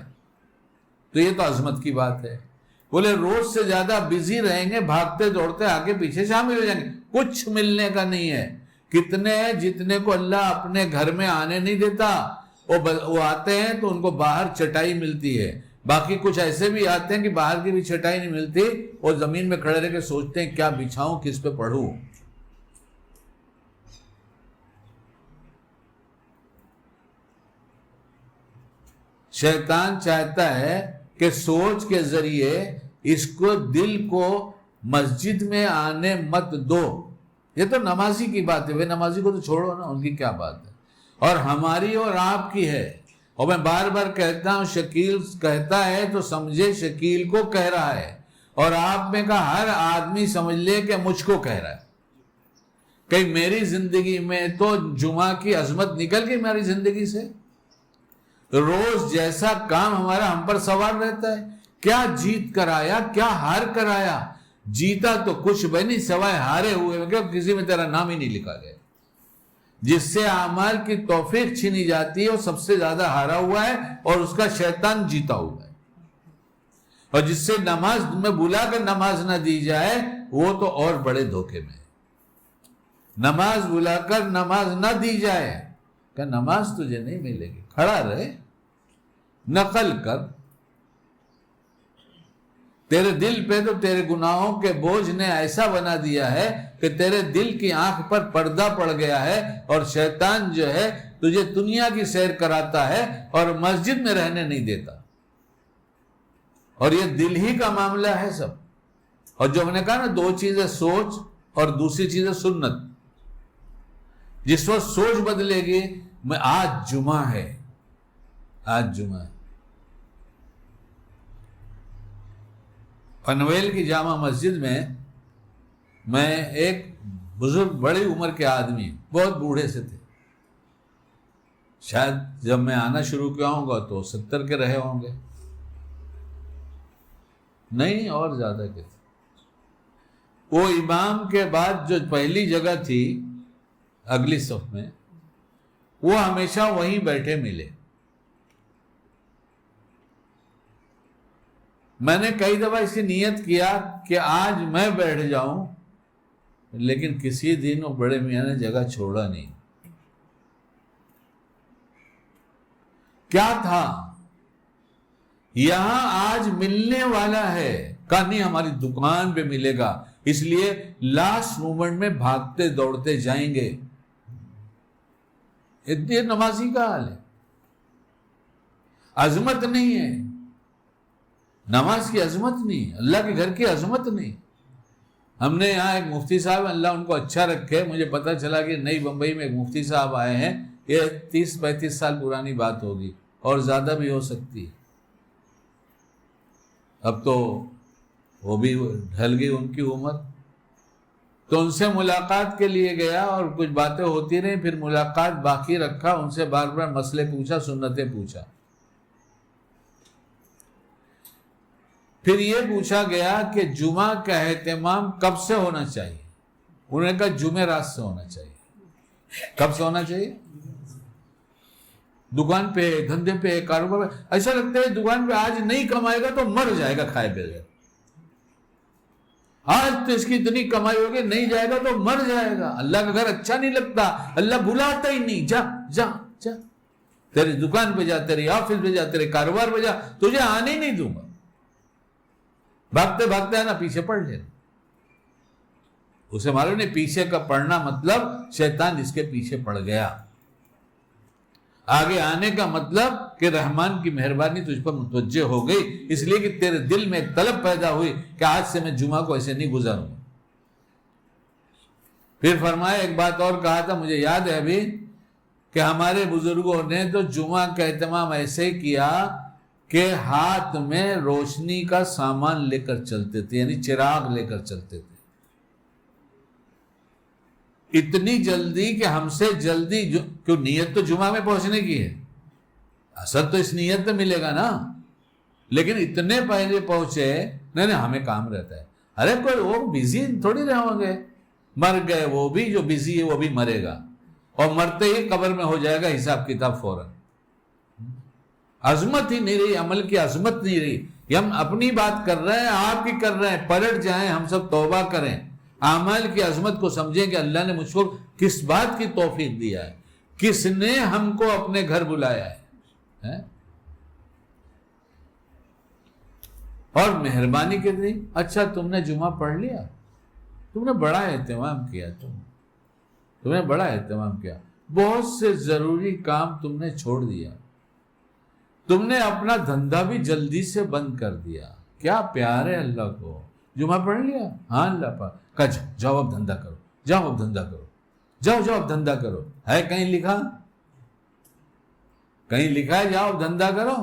تو یہ تو عظمت کی بات ہے۔ بولے روز سے زیادہ بزی رہیں گے، بھاگتے دوڑتے آگے پیچھے شامل ہو جائیں گے، کچھ ملنے کا نہیں ہے۔ کتنے ہیں جتنے کو اللہ اپنے گھر میں آنے نہیں دیتا، وہ آتے ہیں تو ان کو باہر چٹائی ملتی ہے، باقی کچھ ایسے بھی آتے ہیں کہ باہر کی بھی چٹائی نہیں ملتی، اور زمین میں کھڑے رہ کے سوچتے ہیں کیا بچھاؤں، کس پہ پڑھوں۔ شیطان چاہتا ہے کہ سوچ کے ذریعے اس کو دل کو مسجد میں آنے مت دو۔ یہ تو نمازی کی بات ہے، وہ نمازی کو تو چھوڑو نا، ان کی کیا بات ہے، اور ہماری اور آپ کی ہے۔ اور میں بار بار کہتا ہوں، شکیل کہتا ہے تو سمجھے شکیل کو کہہ رہا ہے، اور آپ میں کا ہر آدمی سمجھ لے کہ مجھ کو کہہ رہا ہے۔ کہ میری زندگی میں تو جمعہ کی عظمت نکل گئی میری زندگی سے، روز جیسا کام ہمارا ہم پر سوار رہتا ہے، کیا جیت کر آیا، کیا ہار کر آیا، جیتا تو کچھ بھی نہیں سوائے ہارے ہوئے، کیونکہ کسی میں تیرا نام ہی نہیں لکھا گیا۔ جس سے اعمال کی توفیق چھینی جاتی ہے وہ سب سے زیادہ ہارا ہوا ہے، اور اس کا شیطان جیتا ہوا ہے۔ اور جس سے نماز میں بلا کر نماز نہ دی جائے وہ تو اور بڑے دھوکے میں. نماز بلا کر نماز نہ دی جائے کہ نماز تجھے نہیں ملے گی، کھڑا رہے، نقل کر. تیرے دل پہ تو تیرے گناہوں کے بوجھ نے ایسا بنا دیا ہے کہ تیرے دل کی آنکھ پر پردہ پڑ گیا ہے، اور شیطان جو ہے تجھے دنیا کی سیر کراتا ہے اور مسجد میں رہنے نہیں دیتا. اور یہ دل ہی کا معاملہ ہے سب. اور جو میں نے کہا نا، دو چیزیں سوچ اور دوسری چیزیں سنت. جس وقت سوچ بدلے گی، میں آج جمعہ ہے، آج جمعہ ہے. پنویل کی جامع مسجد میں ایک بزرگ بڑی عمر کے آدمی، بہت بوڑھے سے تھے، شاید جب میں آنا شروع کیا ہوں گا تو 70 کے رہے ہوں گے، نہیں اور زیادہ کے تھے. وہ امام کے بعد جو پہلی جگہ تھی اگلی صف میں، وہ ہمیشہ وہیں بیٹھے ملے. میں نے کئی دفعہ اس کی نیت کیا کہ آج میں بیٹھ جاؤں، لیکن کسی دن وہ بڑے میاں نے جگہ چھوڑا نہیں. کیا تھا؟ یہاں آج ملنے والا ہے، کہا نہیں ہماری دکان پہ ملے گا، اس لیے لاسٹ مومنٹ میں بھاگتے دوڑتے جائیں گے. اتنی نمازی کا حال ہے. عظمت نہیں ہے، نماز کی عظمت نہیں، اللہ کے گھر کی عظمت نہیں. ہم نے یہاں ایک مفتی صاحب، اللہ ان کو اچھا رکھے، مجھے پتا چلا کہ نئی بمبئی میں ایک مفتی صاحب آئے ہیں. یہ 30-35 سال پرانی بات ہوگی اور زیادہ بھی ہو سکتی. اب تو وہ بھی ڈھل گئی ان کی عمر. تو ان سے ملاقات کے لیے گیا اور کچھ باتیں ہوتی رہیں، پھر ملاقات باقی رکھا، ان سے بار بار مسئلے پوچھا، سنتیں پوچھا. پھر یہ پوچھا گیا کہ جمعہ کا اہتمام کب سے ہونا چاہیے؟ انہوں نے کہا جمعرات سے ہونا چاہیے. کب سے ہونا چاہیے؟ دکان پہ، دھندے پہ، کاروبار پہ. ایسا لگتا ہے دکان پہ آج نہیں کمائے گا تو مر جائے گا کھائے بغیر. آج تو اس کی اتنی کمائی ہوگی، نہیں جائے گا تو مر جائے گا. اللہ کا گھر اچھا نہیں لگتا، اللہ بلاتا ہی نہیں. جا جا جا، تیری دکان پہ جا، تیری آفس پہ جا، تیرے کاروبار پہ جا، تجھے آنے نہیں دوں گا. بھاگتے بھاگتے آنا، پیچھے پڑ لینا. اسے معلوم نہیں پیچھے کا پڑنا مطلب شیطان اس کے پیچھے پڑ گیا. آگے آنے کا مطلب کہ رحمان کی مہربانی تجھ پر متوجہ ہو گئی، اس لیے کہ تیرے دل میں ایک طلب پیدا ہوئی کہ آج سے میں جمعہ کو ایسے نہیں گزاروں. پھر فرمایا، ایک بات اور کہا تھا مجھے یاد ہے ابھی، کہ ہمارے بزرگوں نے تو جمعہ کا اہتمام ایسے کیا کہ ہاتھ میں روشنی کا سامان لے کر چلتے تھے، یعنی چراغ لے کر چلتے تھے. اتنی جلدی کہ ہم سے جلدی کیوں؟ نیت تو جمعہ میں پہنچنے کی ہے، اثر تو اس نیت میں ملے گا نا. لیکن اتنے پہلے پہنچے، نہیں ہمیں کام رہتا ہے. ارے کوئی وہ بزی تھوڑی رہوں گے، مر گئے وہ بھی، جو بزی ہے وہ بھی مرے گا، اور مرتے ہی قبر میں ہو جائے گا حساب کتاب فوراً. عظمت ہی نہیں رہی، عمل کی عظمت نہیں رہی. ہم اپنی بات کر رہے ہیں، آپ کی کر رہے ہیں، پلٹ جائیں، ہم سب توبہ کریں، اعمال کی عظمت کو سمجھیں کہ اللہ نے مجھ کو کس بات کی توفیق دیا ہے، کس نے ہم کو اپنے گھر بلایا ہے. اور مہربانی کتنی. اچھا تم نے جمعہ پڑھ لیا، تم نے بڑا اہتمام کیا، تم نے بڑا اہتمام کیا، بہت سے ضروری کام تم نے چھوڑ دیا، تم نے اپنا دھندا بھی جلدی سے بند کر دیا. کیا پیار ہے اللہ کو. جمعہ پڑھ لیا، ہاں اللہ پاک کہا جاؤ اب دھندا کرو، جاؤ اب دھندا کرو، جاؤ جاؤ اب دھندا کرو. ہے کہیں لکھا؟ کہیں لکھا ہے جاؤ اب دھندا کرو؟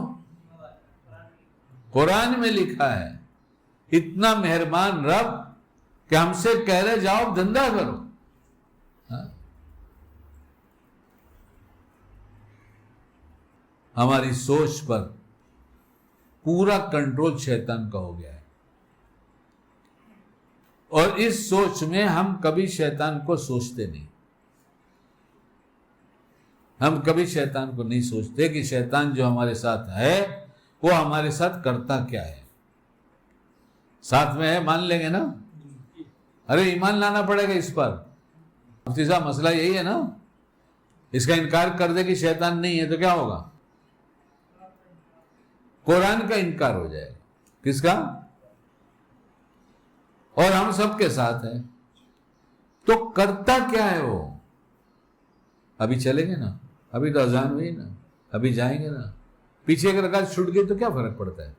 قرآن میں لکھا ہے. اتنا مہربان رب کہ ہم سے کہہ رہے جاؤ اب دھندا کرو. ہماری سوچ پر پورا کنٹرول شیطان کا ہو گیا ہے، اور اس سوچ میں ہم کبھی شیطان کو سوچتے نہیں. ہم کبھی شیطان کو نہیں سوچتے کہ شیطان جو ہمارے ساتھ ہے وہ ہمارے ساتھ کرتا کیا ہے. ساتھ میں ہے، مان لیں گے نا؟ ارے ایمان لانا پڑے گا اس پر. مفتی صاحب مسئلہ یہی ہے نا، اس کا انکار کر دے کہ شیطان نہیں ہے تو کیا ہوگا؟ قرآن کا انکار ہو جائے گا. کس کا؟ اور ہم سب کے ساتھ ہیں. تو کرتا کیا ہے وہ؟ ابھی چلیں گے نا، ابھی تو اذان ہوئی نا، ابھی جائیں گے نا. پیچھے ایک رکعت چھوٹ گئی تو کیا فرق پڑتا ہے؟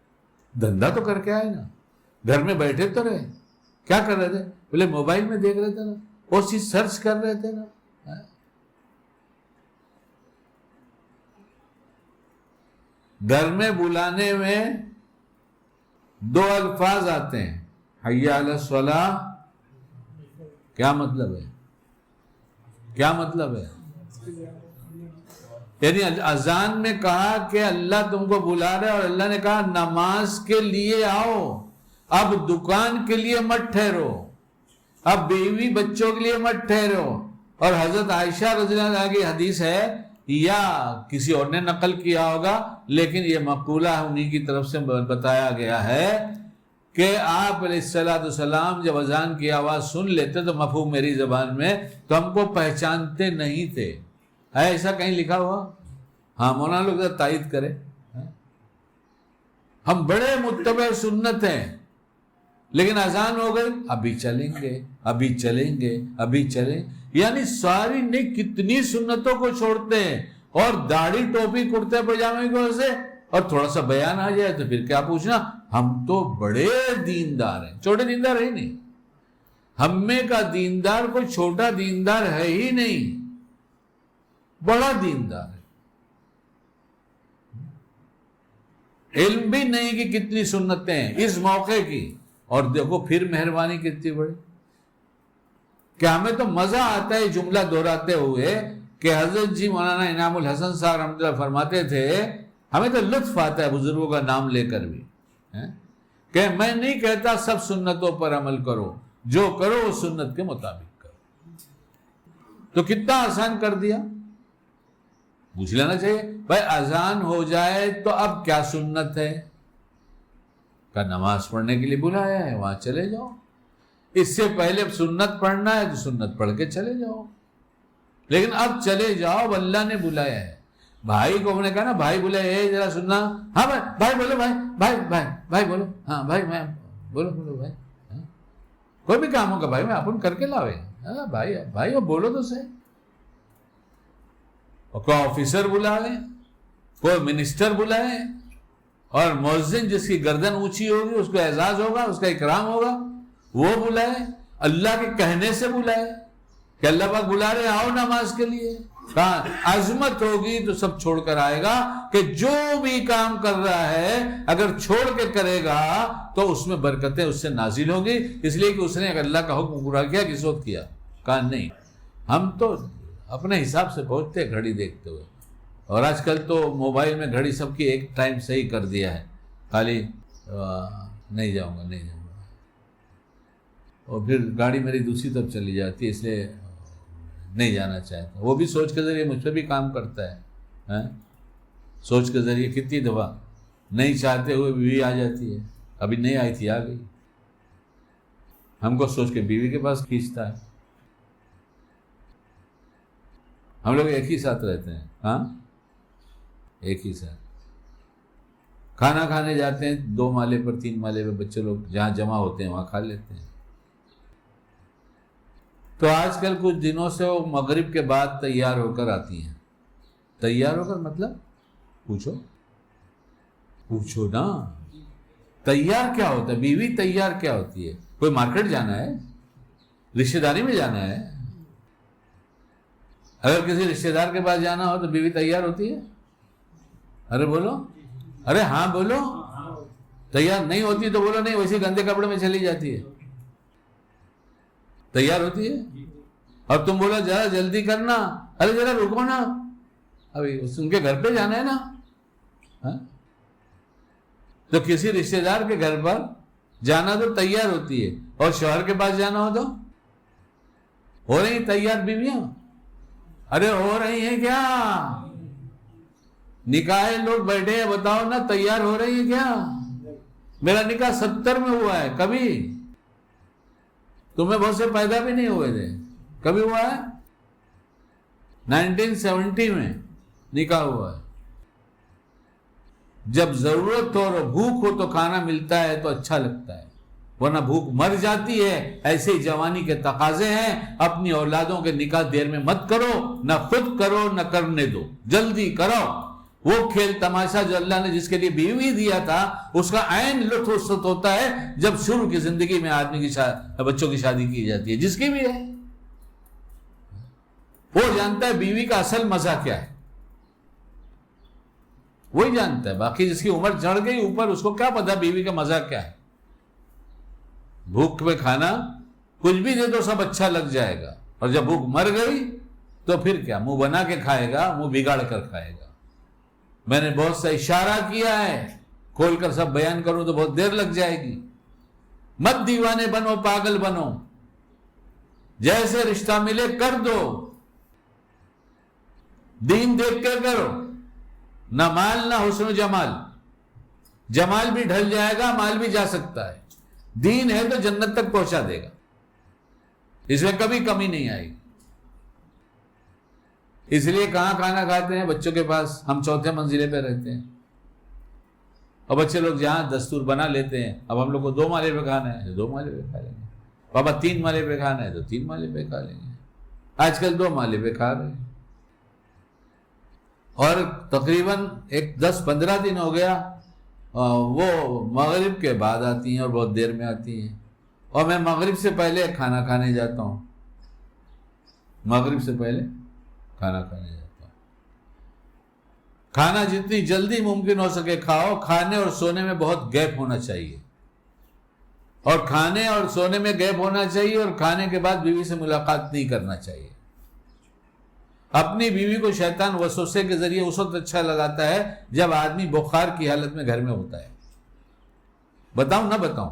دھندا تو کر کے آئے نا. گھر میں بیٹھے تو رہے. کیا کر رہے تھے؟ بولے موبائل میں دیکھ رہے تھے نا، وہ چیز سرچ کر رہے تھے نا. گھر میں بلانے میں 2 الفاظ آتے ہیں، حی علی الصلاۃ. کیا مطلب ہے؟ کیا مطلب ہے؟ یعنی اذان میں کہا کہ اللہ تم کو بلا رہا ہے، اور اللہ نے کہا نماز کے لیے آؤ. اب دکان کے لیے مت ٹھہرو، اب بیوی بچوں کے لیے مت ٹھہرو. اور حضرت عائشہ رضی اللہ عنہا کی حدیث ہے، یا کسی اور نے نقل کیا ہوگا لیکن یہ مقولہ انہی کی طرف سے بتایا گیا ہے کہ آپ علیہ السلام جب اذان کی آواز سن لیتے تو مفہوم میری زبان میں تو ہم کو پہچانتے نہیں تھے. ہے ایسا کہیں لکھا ہوا؟ ہاں مولانا لوگ تائید کرے. ہم بڑے متبع سنت ہیں، لیکن اذان ہو گئی ابھی چلیں گے، ابھی چلیں گے، ابھی چلیں. یعنی ساری نہیں کتنی سنتوں کو چھوڑتے ہیں. اور داڑھی ٹوپی کرتے پاجامے کی وجہ سے اور تھوڑا سا بیان آ جائے تو پھر کیا پوچھنا. ہم تو بڑے دیندار ہیں، چھوٹے دیندار ہے نہیں. ہم میں کا دیندار کوئی چھوٹا دیندار ہے ہی نہیں، بڑا دیندار ہے. علم بھی نہیں کہ کتنی سنتیں ہیں اس موقع کی. اور دیکھو پھر مہربانی کتنی بڑی کہ ہمیں تو مزہ آتا ہے جملہ دہراتے ہوئے کہ حضرت جی مولانا انعام الحسن صاحب رحمۃ اللہ فرماتے تھے، ہمیں تو لطف آتا ہے بزرگوں کا نام لے کر بھی، کہ میں نہیں کہتا سب سنتوں پر عمل کرو، جو کرو وہ سنت کے مطابق کرو. تو کتنا آسان کر دیا. پوچھ لینا چاہیے بھائی اذان ہو جائے تو اب کیا سنت ہے؟ کہ نماز پڑھنے کے لیے بلایا ہے وہاں چلے جاؤ. اس سے پہلے سنت پڑھنا ہے تو سنت پڑھ کے چلے جاؤ. لیکن اب چلے جاؤ، اب اللہ نے بلایا ہے. بھائی کو ہم نے کہا نا بھائی بولے ذرا سننا. ہاں بھائی بھائی بولو، بھائی بولو. ہاں بھائی میں بولو بھائی. کوئی بھی کام ہوگا بھائی میں اپن کر کے لاوے. بھائی وہ بولو تو صحیح. کوئی آفیسر بلاوے، کوئی منسٹر بلائے، اور مؤذن جس کی گردن اونچی ہوگی اس کو اعزاز ہوگا، اس کا اکرام ہوگا، وہ بلائے. اللہ کے کہنے سے بلائے کہ اللہ پاک بلا رہے آؤ نماز کے لیے. کہاں عظمت ہوگی تو سب چھوڑ کر آئے گا کہ جو بھی کام کر رہا ہے اگر چھوڑ کے کرے گا تو اس میں برکتیں اس سے نازل ہوں گی. اس لیے کہ اس نے اگر اللہ کا حکم پورا کیا کس وقت کیا. کہا نہیں، ہم تو اپنے حساب سے پہنچتے ہیں گھڑی دیکھتے ہوئے. اور آج کل تو موبائل میں گھڑی سب کی ایک ٹائم صحیح کر دیا ہے، خالی نہیں جاؤں گا. اور پھر گاڑی میری دوسری طرف چلی جاتی ہے، اس لیے نہیں جانا چاہتا. وہ بھی سوچ کے ذریعے مجھ پہ بھی کام کرتا ہے. سوچ کے ذریعے کتنی دفعہ نہیں چاہتے ہوئے بیوی آ جاتی ہے. ابھی نہیں آئی تھی، آ گئی. ہم کو سوچ کے بیوی کے پاس کھینچتا ہے. ہم لوگ ایک ہی ساتھ رہتے ہیں. ہاں ایک ہی ساتھ کھانا کھانے جاتے ہیں 2 مالے پر 3 مالے پہ، بچے لوگ جہاں جمع ہوتے ہیں وہاں کھا لیتے ہیں. تو آج کل کچھ دنوں سے وہ مغرب کے بعد تیار ہو کر آتی ہیں. تیار ہو کر مطلب پوچھو نا. تیار کیا ہوتا ہے؟ بیوی تیار کیا ہوتی ہے؟ کوئی مارکیٹ جانا ہے، رشتہ داری میں جانا ہے. اگر کسی رشتہ دار کے پاس جانا ہو تو بیوی تیار ہوتی ہے. ارے بولو، ارے ہاں بولو. تیار نہیں ہوتی تو بولو نہیں، ویسے گندے کپڑے میں چلی جاتی ہے. تیار ہوتی ہے. اور تم بولو ذرا جلدی کرنا، ارے ذرا رکو نا، ابھی ان کے گھر پہ جانا ہے نا. تو کسی رشتہ دار کے گھر پر جانا تو تیار ہوتی ہے، اور شوہر کے پاس جانا ہو تو ہو رہی تیار بیویاں. ارے ہو رہی ہیں کیا؟ نکاح لوگ بیٹھے ہیں، بتاؤ نا تیار ہو رہی ہیں کیا؟ میرا نکاح 70 میں ہوا ہے. کبھی تمہیں بہت سے پیدا بھی نہیں ہوئے تھے. کبھی ہوا ہے؟ 1970 میں نکاح ہوا ہے. جب ضرورت ہو اور بھوک ہو تو کھانا ملتا ہے تو اچھا لگتا ہے، ورنہ بھوک مر جاتی ہے. ایسے ہی جوانی کے تقاضے ہیں. اپنی اولادوں کے نکاح دیر میں مت کرو، نہ خود کرو نہ کرنے دو، جلدی کرو. وہ کھیل تماشا جو اللہ نے جس کے لیے بیوی دیا تھا، اس کا عین لطف اس وقت ہوتا ہے جب شروع کی زندگی میں آدمی کی بچوں کی شادی کی جاتی ہے، جس کی بھی ہے. وہ جانتا ہے بیوی کا اصل مزہ کیا ہے، وہی جانتا ہے. باقی جس کی عمر چڑھ گئی اوپر، اس کو کیا پتا بیوی کا مزہ کیا ہے. بھوک میں کھانا کچھ بھی دے تو سب اچھا لگ جائے گا، اور جب بھوک مر گئی تو پھر کیا، منہ بنا کے کھائے گا، منہ بگاڑ کر کھائے گا. میں نے بہت سا اشارہ کیا ہے، کھول کر سب بیان کروں تو بہت دیر لگ جائے گی. مت دیوانے بنو، پاگل بنو. جیسے رشتہ ملے کر دو، دین دیکھ کر کرو. نہ مال نہ حسن و جمال. جمال بھی ڈھل جائے گا، مال بھی جا سکتا ہے. دین ہے تو جنت تک پہنچا دے گا، اس میں کبھی کمی نہیں آئے گی. اس لیے کہاں کھانا کھاتے ہیں؟ بچوں کے پاس. ہم 4تھے منزلے پہ رہتے ہیں اور بچے لوگ جہاں دستور بنا لیتے ہیں. اب ہم لوگ کو 2 مالے پہ کھانا ہے تو 2 مالے پہ کھا لیں گے. بابا 3 مالے پہ کھانا ہے تو 3 مالے پہ کھا لیں گے. آج کل 2 مالے پہ کھا رہے ہیں. اور تقریباً 10-15 دن ہو گیا، وہ مغرب کے بعد آتی ہیں اور بہت دیر میں آتی ہیں. اور میں مغرب سے پہلے کھانا کھانے جاتا ہوں. مغرب سے پہلے کھانا کھانے جاتا ہوں. کھانا جتنی جلدی ممکن ہو سکے کھاؤ. کھانے اور سونے میں بہت گیپ ہونا چاہیے، اور کھانے اور سونے میں گیپ ہونا چاہیے، اور کھانے کے بعد بیوی سے ملاقات نہیں کرنا چاہیے. اپنی بیوی کو شیطان وسوسے کے ذریعے اس وقت اچھا لگاتا ہے جب آدمی بخار کی حالت میں گھر میں ہوتا ہے. بتاؤں نہ بتاؤں؟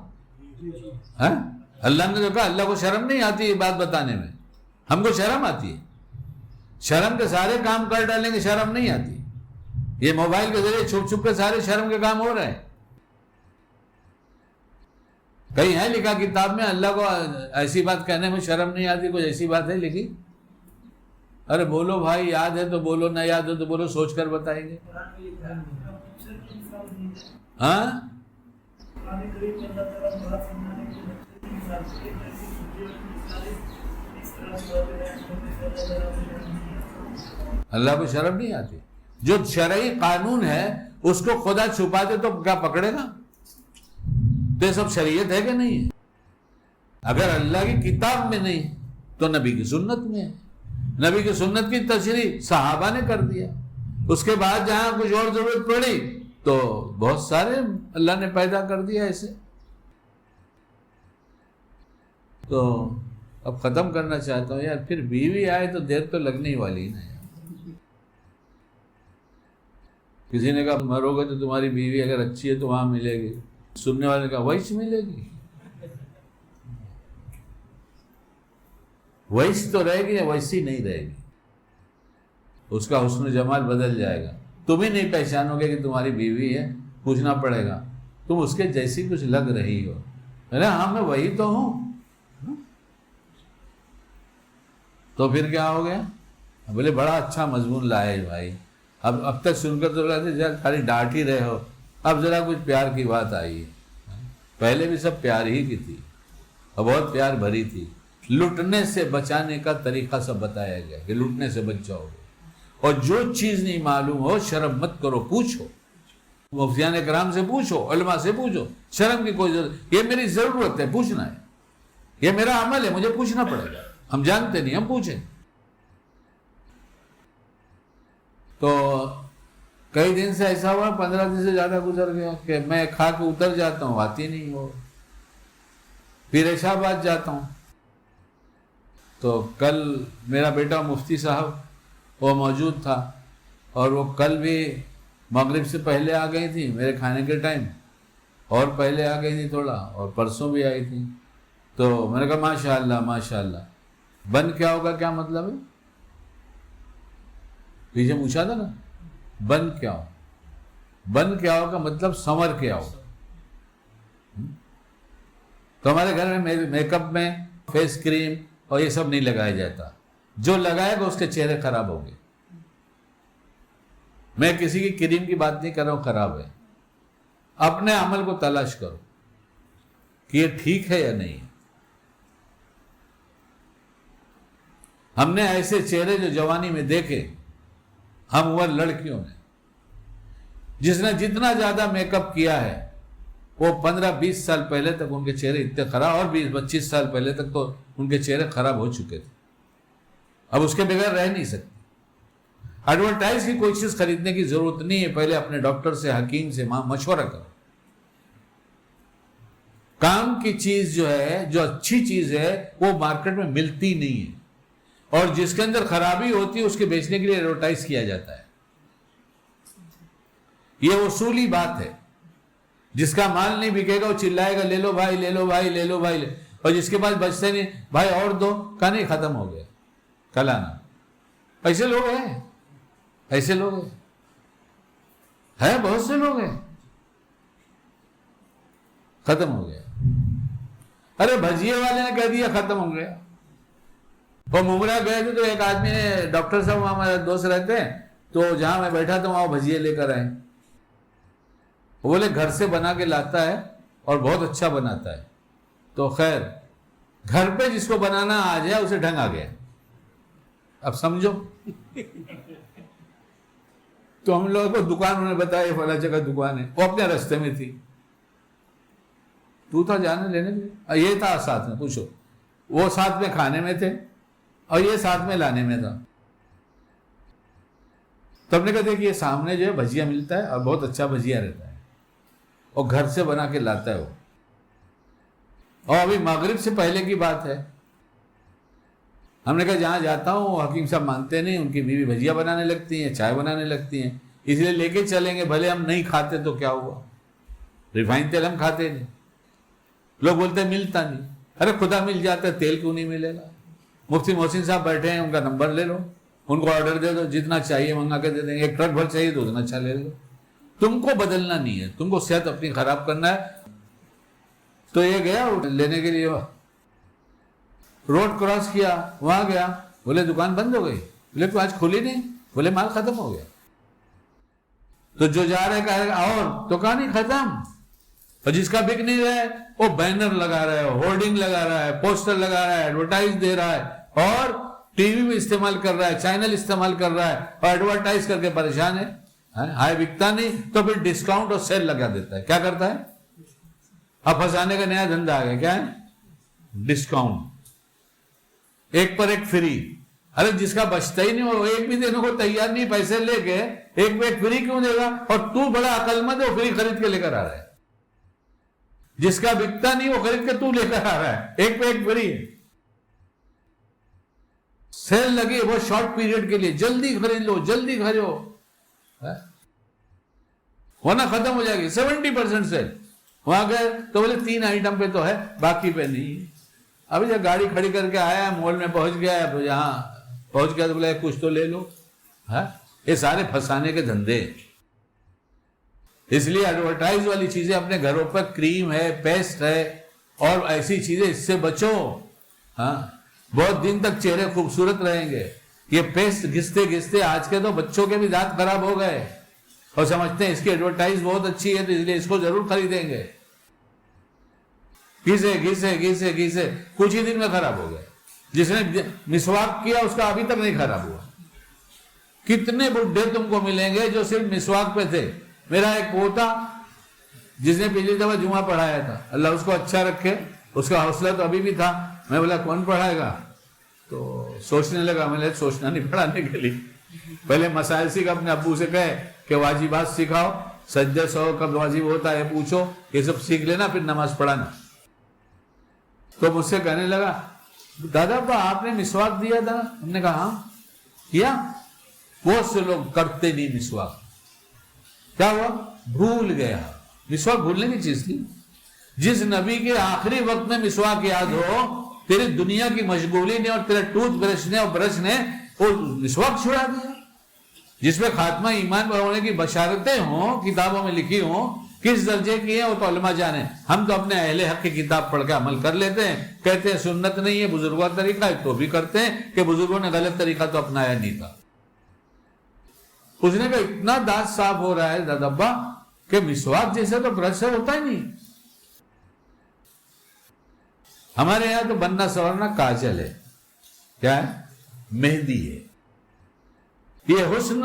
اللہ نے جو کہا، اللہ کو شرم نہیں آتی یہ بات بتانے میں، ہم کو شرم آتی ہے. شرم کے سارے کام کر ڈالیں گے، شرم نہیں آتی. یہ موبائل کے ذریعے چھپ چھپ کے سارے شرم کے کام ہو رہے ہیں. کہیں ہے لکھا کتاب میں اللہ کو ایسی بات کہنے میں شرم نہیں آتی؟ کوئی ایسی بات ہے لکھی؟ ارے بولو بھائی، یاد ہے تو بولو، نہ یاد ہے تو بولو، سوچ کر بتائیں گے. ہاں اللہ کو شرم نہیں آتی. جو شرعی قانون ہے اس کو خدا چھپا دے تو کیا پکڑے گا؟ تو یہ سب شریعت ہے کہ نہیں ہے؟ اگر اللہ کی کتاب میں نہیں تو نبی کی سنت میں ہے. نبی کی سنت کی تشریح صحابہ نے کر دیا. اس کے بعد جہاں کچھ اور ضرورت پڑی تو بہت سارے اللہ نے پیدا کر دیا ایسے. تو اب ختم کرنا چاہتا ہوں یار. پھر بیوی آئے تو دیر تو لگنے ہی والی نا یار. کسی نے کہا مرو گے تو تمہاری بیوی اگر اچھی ہے تو وہاں ملے گی. سننے والے نے کہا ویسے ملے گی. ویسی تو رہے گی یا ویسی نہیں رہے گی. اس کا حسن و جمال بدل جائے گا. تم ہی نہیں پہچانو گے کہ تمہاری بیوی ہے. پوچھنا پڑے گا تم اس کے جیسی کچھ لگ رہی ہو. ہاں میں وہی تو ہوں. تو پھر کیا ہو گیا؟ بولے بڑا اچھا مضمون لائے بھائی. اب تک سن کر تو لگتا خالی ڈانٹ ہی رہے ہو. اب ذرا کچھ پیار کی بات آئی ہے. پہلے بھی سب پیار ہی کی تھی اور بہت پیار بھری تھی. لٹنے سے بچانے کا طریقہ سب بتایا گیا کہ لٹنے سے بچ جاؤ گے. اور جو چیز نہیں معلوم ہو شرم مت کرو، پوچھو. مفتیان کرام سے پوچھو، علماء سے پوچھو. شرم کی کوئی ضرورت، یہ میری ضرورت ہے پوچھنا ہے. یہ میرا عمل ہے، مجھے پوچھنا پڑے گا. ہم جانتے نہیں، ہم پوچھیں. تو کئی دن سے ایسا ہوا، 15 دن سے زیادہ گزر گیا کہ میں کھا کے اتر جاتا ہوں، آتی نہیں ہو. پھر عشاء بعد جاتا ہوں. تو کل میرا بیٹا مفتی صاحب وہ موجود تھا، اور وہ کل بھی مغرب سے پہلے آ گئی تھی میرے کھانے کے ٹائم، اور پہلے آ گئی تھی تھوڑا، اور پرسوں بھی آئی تھی. تو میں نے کہا ماشاء اللہ ماشاء اللہ. بند کیا ہوگا کیا مطلب ہے؟ پیچھے پوچھا تھا نا بند کیا ہو. بند کیا ہوگا مطلب سنور کے آؤ. تو ہمارے گھر میں میک اپ میں فیس کریم اور یہ سب نہیں لگایا جاتا. جو لگائے گا اس کے چہرے خراب ہوں گے. میں کسی کی کریم کی بات نہیں کر رہا ہوں خراب ہے. اپنے عمل کو تلاش کرو کہ یہ ٹھیک ہے یا نہیں. ہم نے ایسے چہرے جو جوانی میں دیکھے ہم عمر لڑکیوں نے, جس نے جتنا زیادہ میک اپ کیا ہے وہ 15-20 سال پہلے تک ان کے چہرے اتنے خراب, اور 20-25 سال پہلے تک تو ان کے چہرے خراب ہو چکے تھے. اب اس کے بغیر رہ نہیں سکتے. ایڈورٹائز کی کوئی چیز خریدنے کی ضرورت نہیں ہے. پہلے اپنے ڈاکٹر سے, حکیم سے مشورہ کرو. کام کی چیز جو ہے, جو اچھی چیز ہے, وہ مارکیٹ میں ملتی نہیں ہے, اور جس کے اندر خرابی ہوتی ہے اس کے بیچنے کے لیے ایڈورٹائز کیا جاتا ہے. یہ اصولی بات ہے. جس کا مال نہیں بکے گا وہ چلائے گا لے لو بھائی, لے لو بھائی, لے لو بھائی, اور جس کے پاس بچتے نہیں, بھائی اور دو, کا نہیں ختم ہو گیا کل آنا. ایسے لوگ ہیں, ایسے لوگ ہیں, بہت سے لوگ ہیں. ختم ہو گیا. ارے بھجیے والے نے کہہ دیا ختم ہو گیا. وہ ممرا گئے تھے تو ایک آدمی نے, ڈاکٹر صاحب وہاں ہمارے دوست رہتے ہیں, تو جہاں میں بیٹھا تھا وہاں بھجیے لے کر آئے. وہ بولے گھر سے بنا کے لاتا ہے اور بہت اچھا بناتا ہے. تو خیر گھر پہ جس کو بنانا آ جائے اسے ڈھنگ آ گیا. اب سمجھو. تو ہم لوگوں کو دکان انہوں نے بتایا فلاں جگہ دکان ہے, وہ اپنے راستے میں تھی. تو تھا جانے لینے میں, یہ تھا ساتھ میں, پوچھو وہ ساتھ میں کھانے میں تھے اور یہ ساتھ میں لانے میں تھا. تو ہم نے کہا کہ یہ سامنے جو ہے بھجیا ملتا ہے اور بہت اچھا بھجیا رہتا ہے, اور گھر سے بنا کے لاتا ہے وہ. اور ابھی مغرب سے پہلے کی بات ہے. ہم نے کہا جہاں جاتا ہوں وہ حکیم صاحب مانتے نہیں, ان کی بیوی بھجیا بنانے لگتی ہیں, چائے بنانے لگتی ہیں, اس لیے لے کے چلیں گے. بھلے ہم نہیں کھاتے تو کیا ہوا, ریفائن تیل ہم کھاتے نہیں. لوگ بولتے ہیں ملتا نہیں. ارے خدا مل جاتا ہے, تیل کیوں نہیں ملے گا؟ مفتی محسن صاحب بیٹھے ہیں, ان کا نمبر لے لو, ان کو آرڈر دے دو, جتنا چاہیے منگا کے دے دیں گے. ایک ٹرک بھر چاہیے تو اتنا اچھا لے لو. تم کو بدلنا نہیں ہے, تم کو صحت اپنی خراب کرنا ہے. تو یہ گیا لینے کے لیے, روڈ کراس کیا, وہاں گیا, بولے دکان بند ہو گئی. بولے تو آج کھلی نہیں. بولے مال ختم ہو گیا. تو جو جا رہے کہا اور, تو کہا نہیں ختم. اور جس کا بک نہیں رہا ہے وہ بینر لگا رہا ہے, ہورڈنگ لگا رہا ہے, پوسٹر لگا رہا ہے, ایڈورٹائز دے رہا ہے, اور ٹی وی میں استعمال کر رہا ہے, چینل استعمال کر رہا ہے, اور ایڈورٹائز کر کے پریشان ہے. ہائے بکتا نہیں تو پھر ڈسکاؤنٹ اور سیل لگا دیتا ہے. کیا کرتا ہے؟ اب پھنسانے کا نیا دھندا آ گیا. کیا ہے؟ ڈسکاؤنٹ, ایک پر ایک فری. ارے جس کا بچتا ہی نہیں, وہ ایک بھی دینے کو تیار نہیں, پیسے لے کے ایک پہ ایک فری کیوں دے گا؟ اور تو بڑا عقل مند ہے, وہ فری خرید کے لے کر آ رہا ہے. جس کا بکتا نہیں وہ خرید کے تو لے کر آ رہا ہے, ایک پہ ایک فری ہے. سیل لگی وہ شارٹ پیریڈ کے لیے, جلدی خرید لو, جلدی خریدو, ورنہ ختم ہو جائے گی. 70% سیل. وہاں گئے تو بولے 3 آئٹم پہ تو ہے, باقی پہ نہیں. ابھی جب گاڑی کھڑی کر کے آیا, مال میں پہنچ گیا, یہاں پہنچ گیا تو بولے کچھ تو لے لو. یہ سارے پھنسانے کے دھندے. اس لیے ایڈورٹائز والی چیزیں اپنے گھروں پر, کریم ہے, پیسٹ ہے, اور ایسی چیزیں, اس سے بچو. بہت دن تک چہرے خوبصورت رہیں گے. یہ پیسٹ گھستے گھستے آج کے تو بچوں کے بھی دانت خراب ہو گئے, اور سمجھتے ہیں اس کی ایڈورٹائز بہت اچھی ہے تو اس لیے اس کو ضرور خریدیں گے. گھسے گھسے گھسے گھسے کچھ ہی دن میں خراب ہو گئے. جس نے مسواک کیا اس کا ابھی تک نہیں خراب ہوا. کتنے بڈھے تم کو ملیں گے جو صرف مسواک پہ تھے. میرا ایک پوتا جس نے پچھلی دفعہ جمعہ پڑھایا تھا, اللہ اس کو اچھا رکھے, اس کا حوصلہ تو ابھی بھی تھا. میں بولا کون پڑھائے گا؟ تو سوچنے لگا. میں نے سوچنا نہیں پڑھانے کے لیے, پہلے مسائل سیکھ, اپنے ابو سے کہے کہ واجبات سکھاؤ, سجدہ سہو کب واجب ہوتا ہے پوچھو, یہ سب سیکھ لینا, پھر نماز پڑھانا. تو مجھ سے کہنے لگا دادا آپ نے مسواک دیا تھا. ہم نے کہا ہاں کیا. بہت سے لوگ کرتے نہیں مسواک. کیا ہوا؟ بھول گیا. مسواک بھولنے کی چیز تھی. جس نبی کے آخری وقت میں مسواک یاد ہو, تیری دنیا کی مشغولی نے اور تیرے ٹوتھ برش نے اور برش نے وہ مسواک چھڑا دیا. جس میں خاتمہ ایمان پر ہونے کی بشارتیں ہوں, کتابوں میں لکھی ہوں کس درجے کی ہیں وہ تو علماء جانے. ہم تو اپنے اہل حق کی کتاب پڑھ کے عمل کر لیتے ہیں, کہتے ہیں سنت نہیں ہے بزرگوں کا طریقہ ہے, تو بھی کرتے ہیں کہ بزرگوں نے غلط طریقہ تو اپنایا نہیں تھا. اس نے کہا اتنا دانت صاف ہو رہا ہے دادابا کہ مسواک جیسے تو برش سے ہوتا ہی نہیں. ہمارے یہاں تو بننا سورنا کاجل ہے, کیا ہے, مہندی ہے. یہ حسن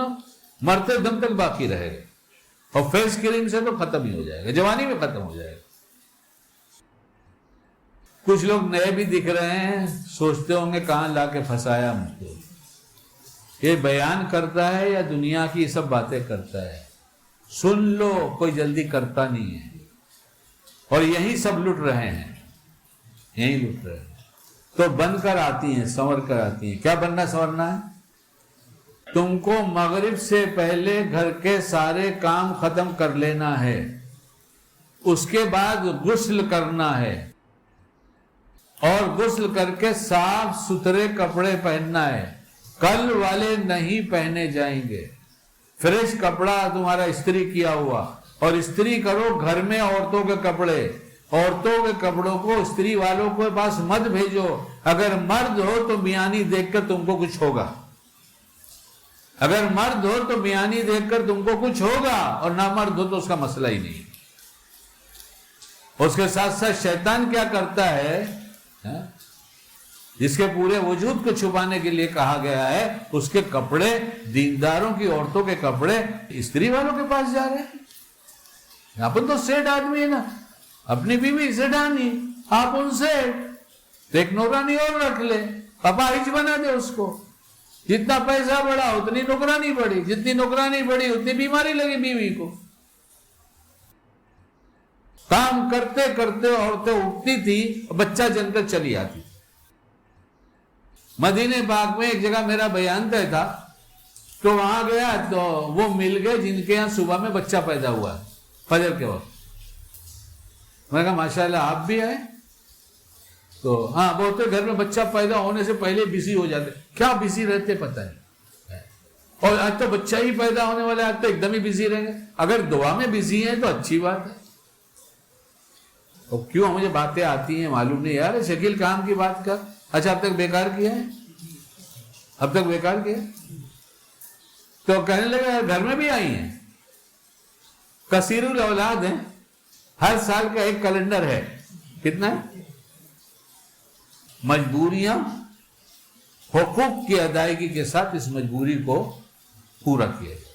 مرتے دم تک باقی رہے گا, اور فیس کریم سے تو ختم ہی ہو جائے گا, جوانی میں ختم ہو جائے گا. کچھ لوگ نئے بھی دکھ رہے ہیں, سوچتے ہوں گے کہاں لا کے پھنسایا مجھ کو. یہ بیان کرتا ہے یا دنیا کی سب باتیں کرتا ہے؟ سن لو, کوئی جلدی کرتا نہیں ہے. اور یہی سب لٹ رہے ہیں, یہی لٹ رہے ہیں. تو بن کر آتی ہیں, سنور کر آتی ہیں. کیا بننا سنورنا ہے؟ تم کو مغرب سے پہلے گھر کے سارے کام ختم کر لینا ہے, اس کے بعد غسل کرنا ہے, اور غسل کر کے صاف ستھرے کپڑے پہننا ہے. کل والے نہیں پہنے جائیں گے. فریش کپڑا تمہارا استری کیا ہوا, اور استری کرو گھر میں عورتوں کے کپڑے. عورتوں کے کپڑوں کو استری والوں کے پاس مت بھیجو. اگر مرد ہو تو میانی دیکھ کر تم کو کچھ ہوگا, اگر مرد ہو تو میانی دیکھ کر تم کو کچھ ہوگا, اور نہ مرد ہو تو اس کا مسئلہ ہی نہیں. اس کے ساتھ ساتھ شیطان کیا کرتا ہے, جس کے پورے وجود کو چھپانے کے لیے کہا گیا ہے, اس کے کپڑے, دینداروں کی عورتوں کے کپڑے استری والوں کے پاس جا رہے ہیں. اپن تو سیٹ آدمی ہے نا, اپنی بیوی سے ڈانی, آپ ان سے ایک نوکرانی اور رکھ لے, اپاہج بنا دے اس کو. جتنا پیسہ بڑھا اتنی نوکرانی بڑھی, جتنی نوکرانی بڑھی اتنی بیماری لگی بیوی کو. کام کرتے کرتے عورتیں اٹھتی تھی, بچہ جن کر چلی آتی. مدینے پاک میں ایک جگہ میرا بیان طے تھا, تو وہاں گیا تو وہ مل گئے جن کے یہاں صبح میں بچہ پیدا ہوا ہے فجر کے وقت. میں نے کہا ماشاءاللہ آپ بھی آئے. تو ہاں, بولتے گھر میں بچہ پیدا ہونے سے پہلے بزی ہو جاتے. کیا بزی رہتے پتہ ہے, اور آج تو بچہ ہی پیدا ہونے والا ہے, آج تو ایک دم ہی بزی رہیں گے. اگر دعا میں بزی ہیں تو اچھی بات ہے. اور کیوں مجھے باتیں آتی ہیں معلوم نہیں یار. شکیل کام کی بات کر. اچھا اب تک بیکار کیا ہے, اب تک بیکار کیا. تو کہنے لگا گھر میں بھی آئی ہیں, کثیر الاولاد ہیں, ہر سال کا ایک کیلنڈر ہے. کتنا ہے؟ مجبوریاں حقوق کی ادائیگی کے ساتھ اس مجبوری کو پورا کیا جائے,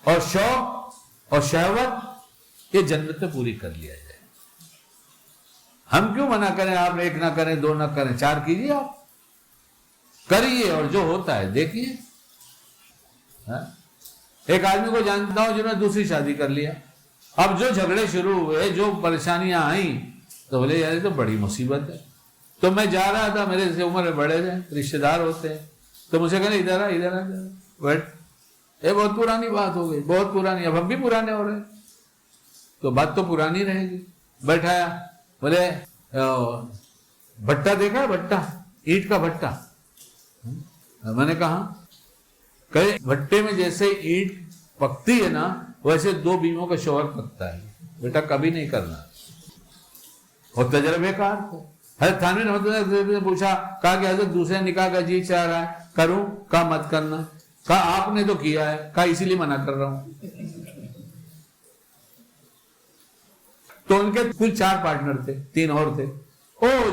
اور شوق اور شہوت یہ جنت میں پوری کر لیا جائے. ہم کیوں منع کریں, آپ ایک نہ کریں, دو نہ کریں, 4 کیجیے, آپ کریے, اور جو ہوتا ہے دیکھیے. ایک آدمی کو جانتا ہوں جنہوں نے دوسری شادی کر لیا. اب جو جھگڑے شروع ہوئے, جو پریشانیاں آئیں, تو بولے یار یہ تو بڑی مصیبت ہے. تو میں جا رہا تھا, میرے سے عمر میں بڑے تھے, رشتے دار ہوتے ہیں, تو مجھے کہنے ادھر آ بیٹھ. یہ بہت پرانی بات ہو گئی, بہت پرانی, اب ہم بھی پرانے ہو رہے ہیں, تو بات تو پرانی رہے گی. بیٹھایا, بولے بھٹا دیکھا ہے, بھٹا, اینٹ کا بھٹا. میں نے کہا کہ بھٹے میں جیسے اینٹ پکتی ہے نا, ویسے 2 بیویوں کا شوہر پکتا ہے. بیٹا کبھی نہیں کرنا. اور تجربے کار تھے. حضرت تھانوی رحمۃ اللہ علیہ نے پوچھا, کہا کہ حضرت دوسرے نکاح کا جی چاہ رہا ہے, کروں؟ کہا مت کرنا. کہا آپ نے تو کیا ہے. کہا اسی لیے منع کر رہا ہوں. تو ان کے کل 4 پارٹنر تھے, 3 اور تھے.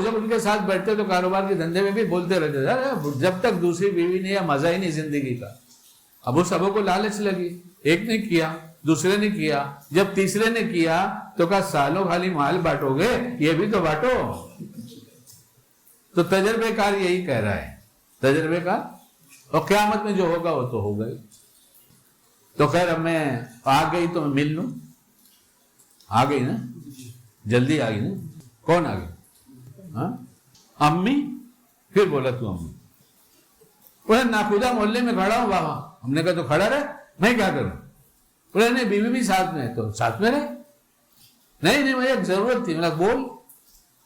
جب ان کے ساتھ بیٹھتے تو کاروبار کے دھندے میں بھی بولتے رہتے تھے, جب تک دوسری بیوی نے, یا مزہ ہی نہیں زندگی کا. اب وہ سبوں کو لالچ لگی, ایک نے کیا, دوسرے نے کیا, جب تیسرے نے کیا تو کہا سالوں خالی مال بانٹو گے, یہ بھی تو بانٹو. تو تجربے کار یہی کہہ رہا ہے, تجربے کار. اور قیامت میں جو ہوگا وہ تو ہوگا ہی. تو خیر اب میں آ گئی تو میں مل لوں. آ گئی نا, جلدی آ گئی نا. کون آ گئی؟ ہاں امی. پھر بولا تو امی. وہ ناخدا محلے میں کھڑا ہوں بابا. ہم نے کہا تو کھڑا رہے, میں کیا کروں؟ بولے نہیں بیوی بھی ساتھ میں ہے, تو ساتھ میں رہے. نہیں مجھے ایک ضرورت تھی. میں نے بول.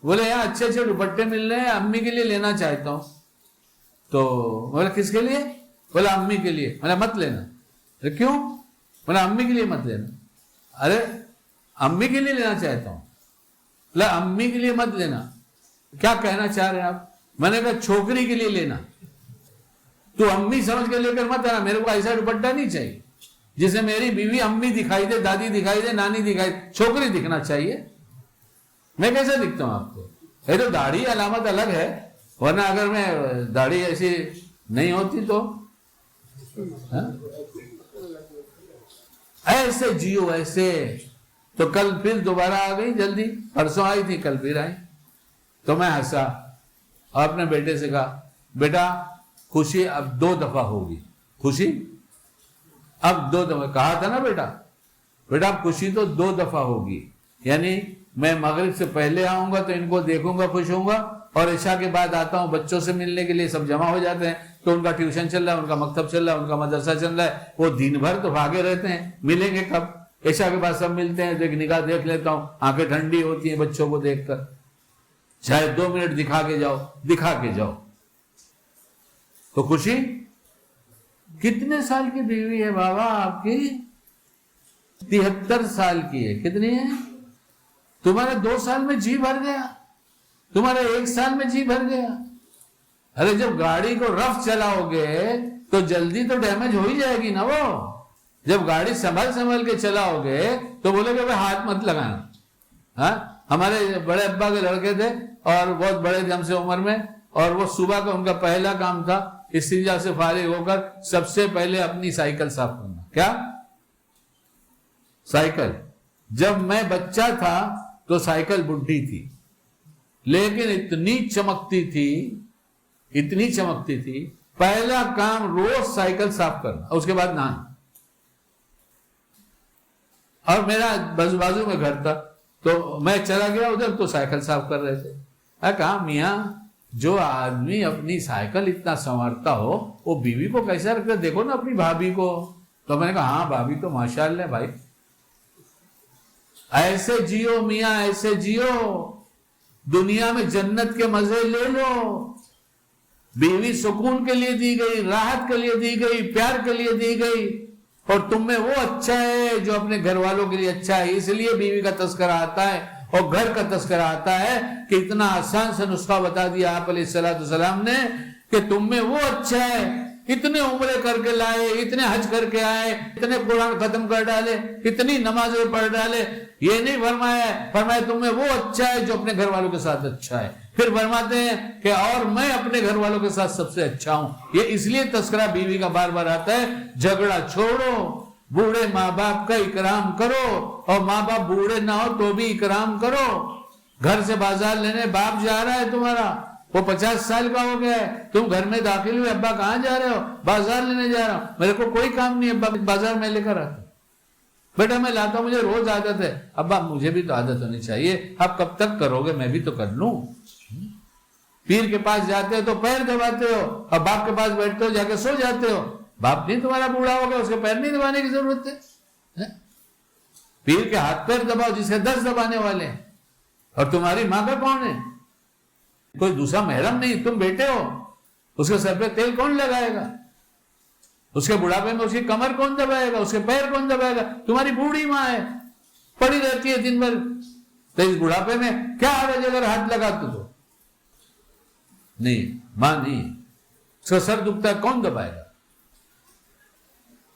بولے یہاں اچھے اچھے دوپٹے مل رہے ہیں, امی کے لیے لینا چاہتا ہوں. تو بولا کس کے لیے؟ بولا امی کے لیے. میں نے مت لینا. کیوں؟ بولا امی کے لیے مت لینا. ارے امی کے لیے لینا چاہتا ہوں. لا امی کے لیے مت لینا. کیا کہنا چاہ رہے ہیں آپ؟ میں نے کہا چھوکری کے لیے لینا. تو امی سمجھ کے لے کر مت آنا. میرے کو ایسا دوپٹہ نہیں چاہیے جسے میری بیوی امی دکھائی دے, دادی دکھائی دے, نانی دکھائی دے. چھوکری دکھنا چاہیے. میں کیسے دکھتا ہوں آپ کو؟ یہ تو داڑھی علامت الگ ہے, ورنہ اگر میں داڑھی ایسی نہیں ہوتی تو ایسے جیو ایسے. تو کل پھر دوبارہ آ گئی جلدی, پرسوں آئی تھی کل پھر آئی. تو میں ہنسا اور اپنے بیٹے سے کہا بیٹا خوشی اب 2 دفعہ ہوگی. خوشی اب 2 دفعہ. کہا تھا نا بیٹا اب خوشی تو 2 دفعہ ہوگی. یعنی میں مغرب سے پہلے آؤں گا تو ان کو دیکھوں گا, خوش ہوں گا, اور عشاء کے بعد آتا ہوں بچوں سے ملنے کے لیے. سب جمع ہو جاتے ہیں تو ان کا ٹیوشن چل رہا ہے, ان کا مکتب چل رہا ہے, ان کا مدرسہ چل رہا ہے. وہ دن بھر تو بھاگے رہتے ہیں, ملیں گے کب؟ عشاء کے بعد سب ملتے ہیں. ایک نگاہ دیکھ لیتا ہوں, آنکھیں ٹھنڈی ہوتی ہیں بچوں کو دیکھ کر. شاید 2 منٹ دکھا کے جاؤ. تو خوشی کتنے سال کی بیوی ہے بابا آپ کی؟ 73 سال کی ہے. کتنی ہے؟ تمہارے 2 سال میں جی بھر گیا, تمہارے 1 سال میں جی بھر گیا. ارے جب گاڑی کو رف چلاؤ گے تو جلدی تو ڈیمیج ہو ہی جائے گی نا. وہ جب گاڑی سنبھل کے چلاؤ گے تو بولے کہ ہاتھ مت لگانا. ہاں ہمارے بڑے ابا کے لڑکے تھے اور بہت بڑے تھے ہم سے عمر میں, اور وہ صبح کا ان کا پہلا کام تھا استنجا سے فارغ ہو کر سب سے پہلے اپنی سائیکل صاف کرنا. کیا سائیکل؟ جب میں بچہ تھا تو سائیکل بڈھی تھی, لیکن اتنی چمکتی تھی, پہلا کام روز سائیکل صاف کرنا, اس کے بعد نہانا. اور میرا بازو میں گھر تھا تو میں چلا گیا ادھر تو سائیکل صاف کر رہے تھے. میں کہا میاں جو آدمی اپنی سائیکل اتنا سنوارتا ہو وہ بیوی کو کیسا رکھتا, دیکھو نا اپنی بھابھی کو. تو میں نے کہا ہاں بھابھی تو ماشاءاللہ بھائی. ایسے جیو میاں, ایسے جیو, دنیا میں جنت کے مزے لے لو. بیوی سکون کے لیے دی گئی, راحت کے لیے دی گئی, پیار کے لیے دی گئی, اور تم میں وہ اچھا ہے جو اپنے گھر والوں کے لیے اچھا ہے. اس لیے بیوی کا تذکرہ آتا ہے اور گھر کا تذکرہ آتا ہے کہ اتنا آسان سے نسخہ بتا دیا آپ علیہ السلام نے کہ تم میں وہ اچھا ہے. اتنے عمرے کر کے لائے, اتنے حج کر کے آئے, اتنے قرآن ختم کر ڈالے, اتنی نمازیں پڑھ ڈالے. یہ نہیں فرمایا تم میں وہ اچھا ہے جو اپنے گھر والوں کے ساتھ اچھا ہے. پھر فرماتے ہیں کہ اور میں اپنے گھر والوں کے ساتھ سب سے اچھا ہوں. یہ اس لیے تذکرہ بیوی کا بار بار آتا ہے. جھگڑا چھوڑو, بوڑھے ماں باپ کا اکرام کرو, اور ماں باپ بوڑھے نہ ہو تو بھی اکرام کرو. گھر سے بازار لینے باپ جا رہا ہے تمہارا, وہ 50 سال کا ہو گیا ہے, تم گھر میں داخل ہوئے, ابا کہاں جا رہے ہو؟ بازار لینے جا رہا ہوں. میرے کو کوئی کام نہیں, ابا بازار میں لے کر آتا. بیٹا میں لاتا ہوں, مجھے روز عادت ہے. ابا مجھے بھی تو عادت ہونی چاہیے, آپ کب تک کرو گے, میں بھی تو کر لوں. پیر کے پاس جاتے ہو تو پیر دباتے ہو, اور باپ کے پاس بیٹھتے ہو جا کے سو جاتے ہو. باپ نہیں تمہارا بوڑھا ہو گیا, اس کے پیر نہیں دبانے کی ضرورت ہے. پیر کے ہاتھ پیر دباؤ جس کے 10 دبانے والے ہیں. اور تمہاری ماں کا کون ہے؟ کوئی دوسرا محرم نہیں, تم بیٹے ہو. اس کے سر پہ تیل کون لگائے گا؟ اس کے بڑھاپے میں اس کی کمر کون دبائے گا؟ اس کے پیر کون دبائے گا؟ تمہاری بوڑھی ماں ہے, پڑی رہتی ہے دن بھر. تو اس بڑھاپے میں کیا حرج اگر ہاتھ لگاتے تو؟ نہیں, ماں نہیں. اس کا سر دکھتا ہے, کون دبائے گا؟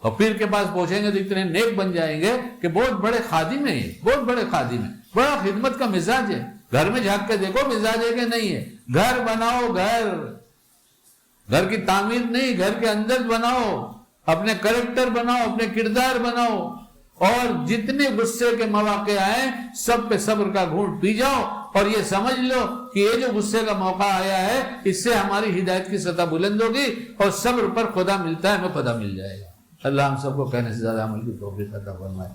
اور پیر کے پاس پہنچیں گے تو اتنے نیک بن جائیں گے کہ بہت بڑے خادم ہیں, بہت بڑے خادم ہیں, بڑا خدمت کا مزاج ہے. گھر میں جھانک کے دیکھو مزاج ہے کہ نہیں ہے. گھر بناؤ, گھر کی تعمیر نہیں, گھر کے اندر بناؤ, اپنے کریکٹر بناؤ, اپنے کردار بناؤ, اور جتنے غصے کے مواقع آئیں سب پہ صبر کا گھونٹ پی جاؤ, اور یہ سمجھ لو کہ یہ جو غصے کا موقع آیا ہے اس سے ہماری ہدایت کی سطح بلند ہوگی, اور صبر پر خدا ملتا ہے, ہمیں خدا مل جائے گا. اللہ ہم سب کو کہنے سے زیادہ عمل کی توفیق عطا فرمائے.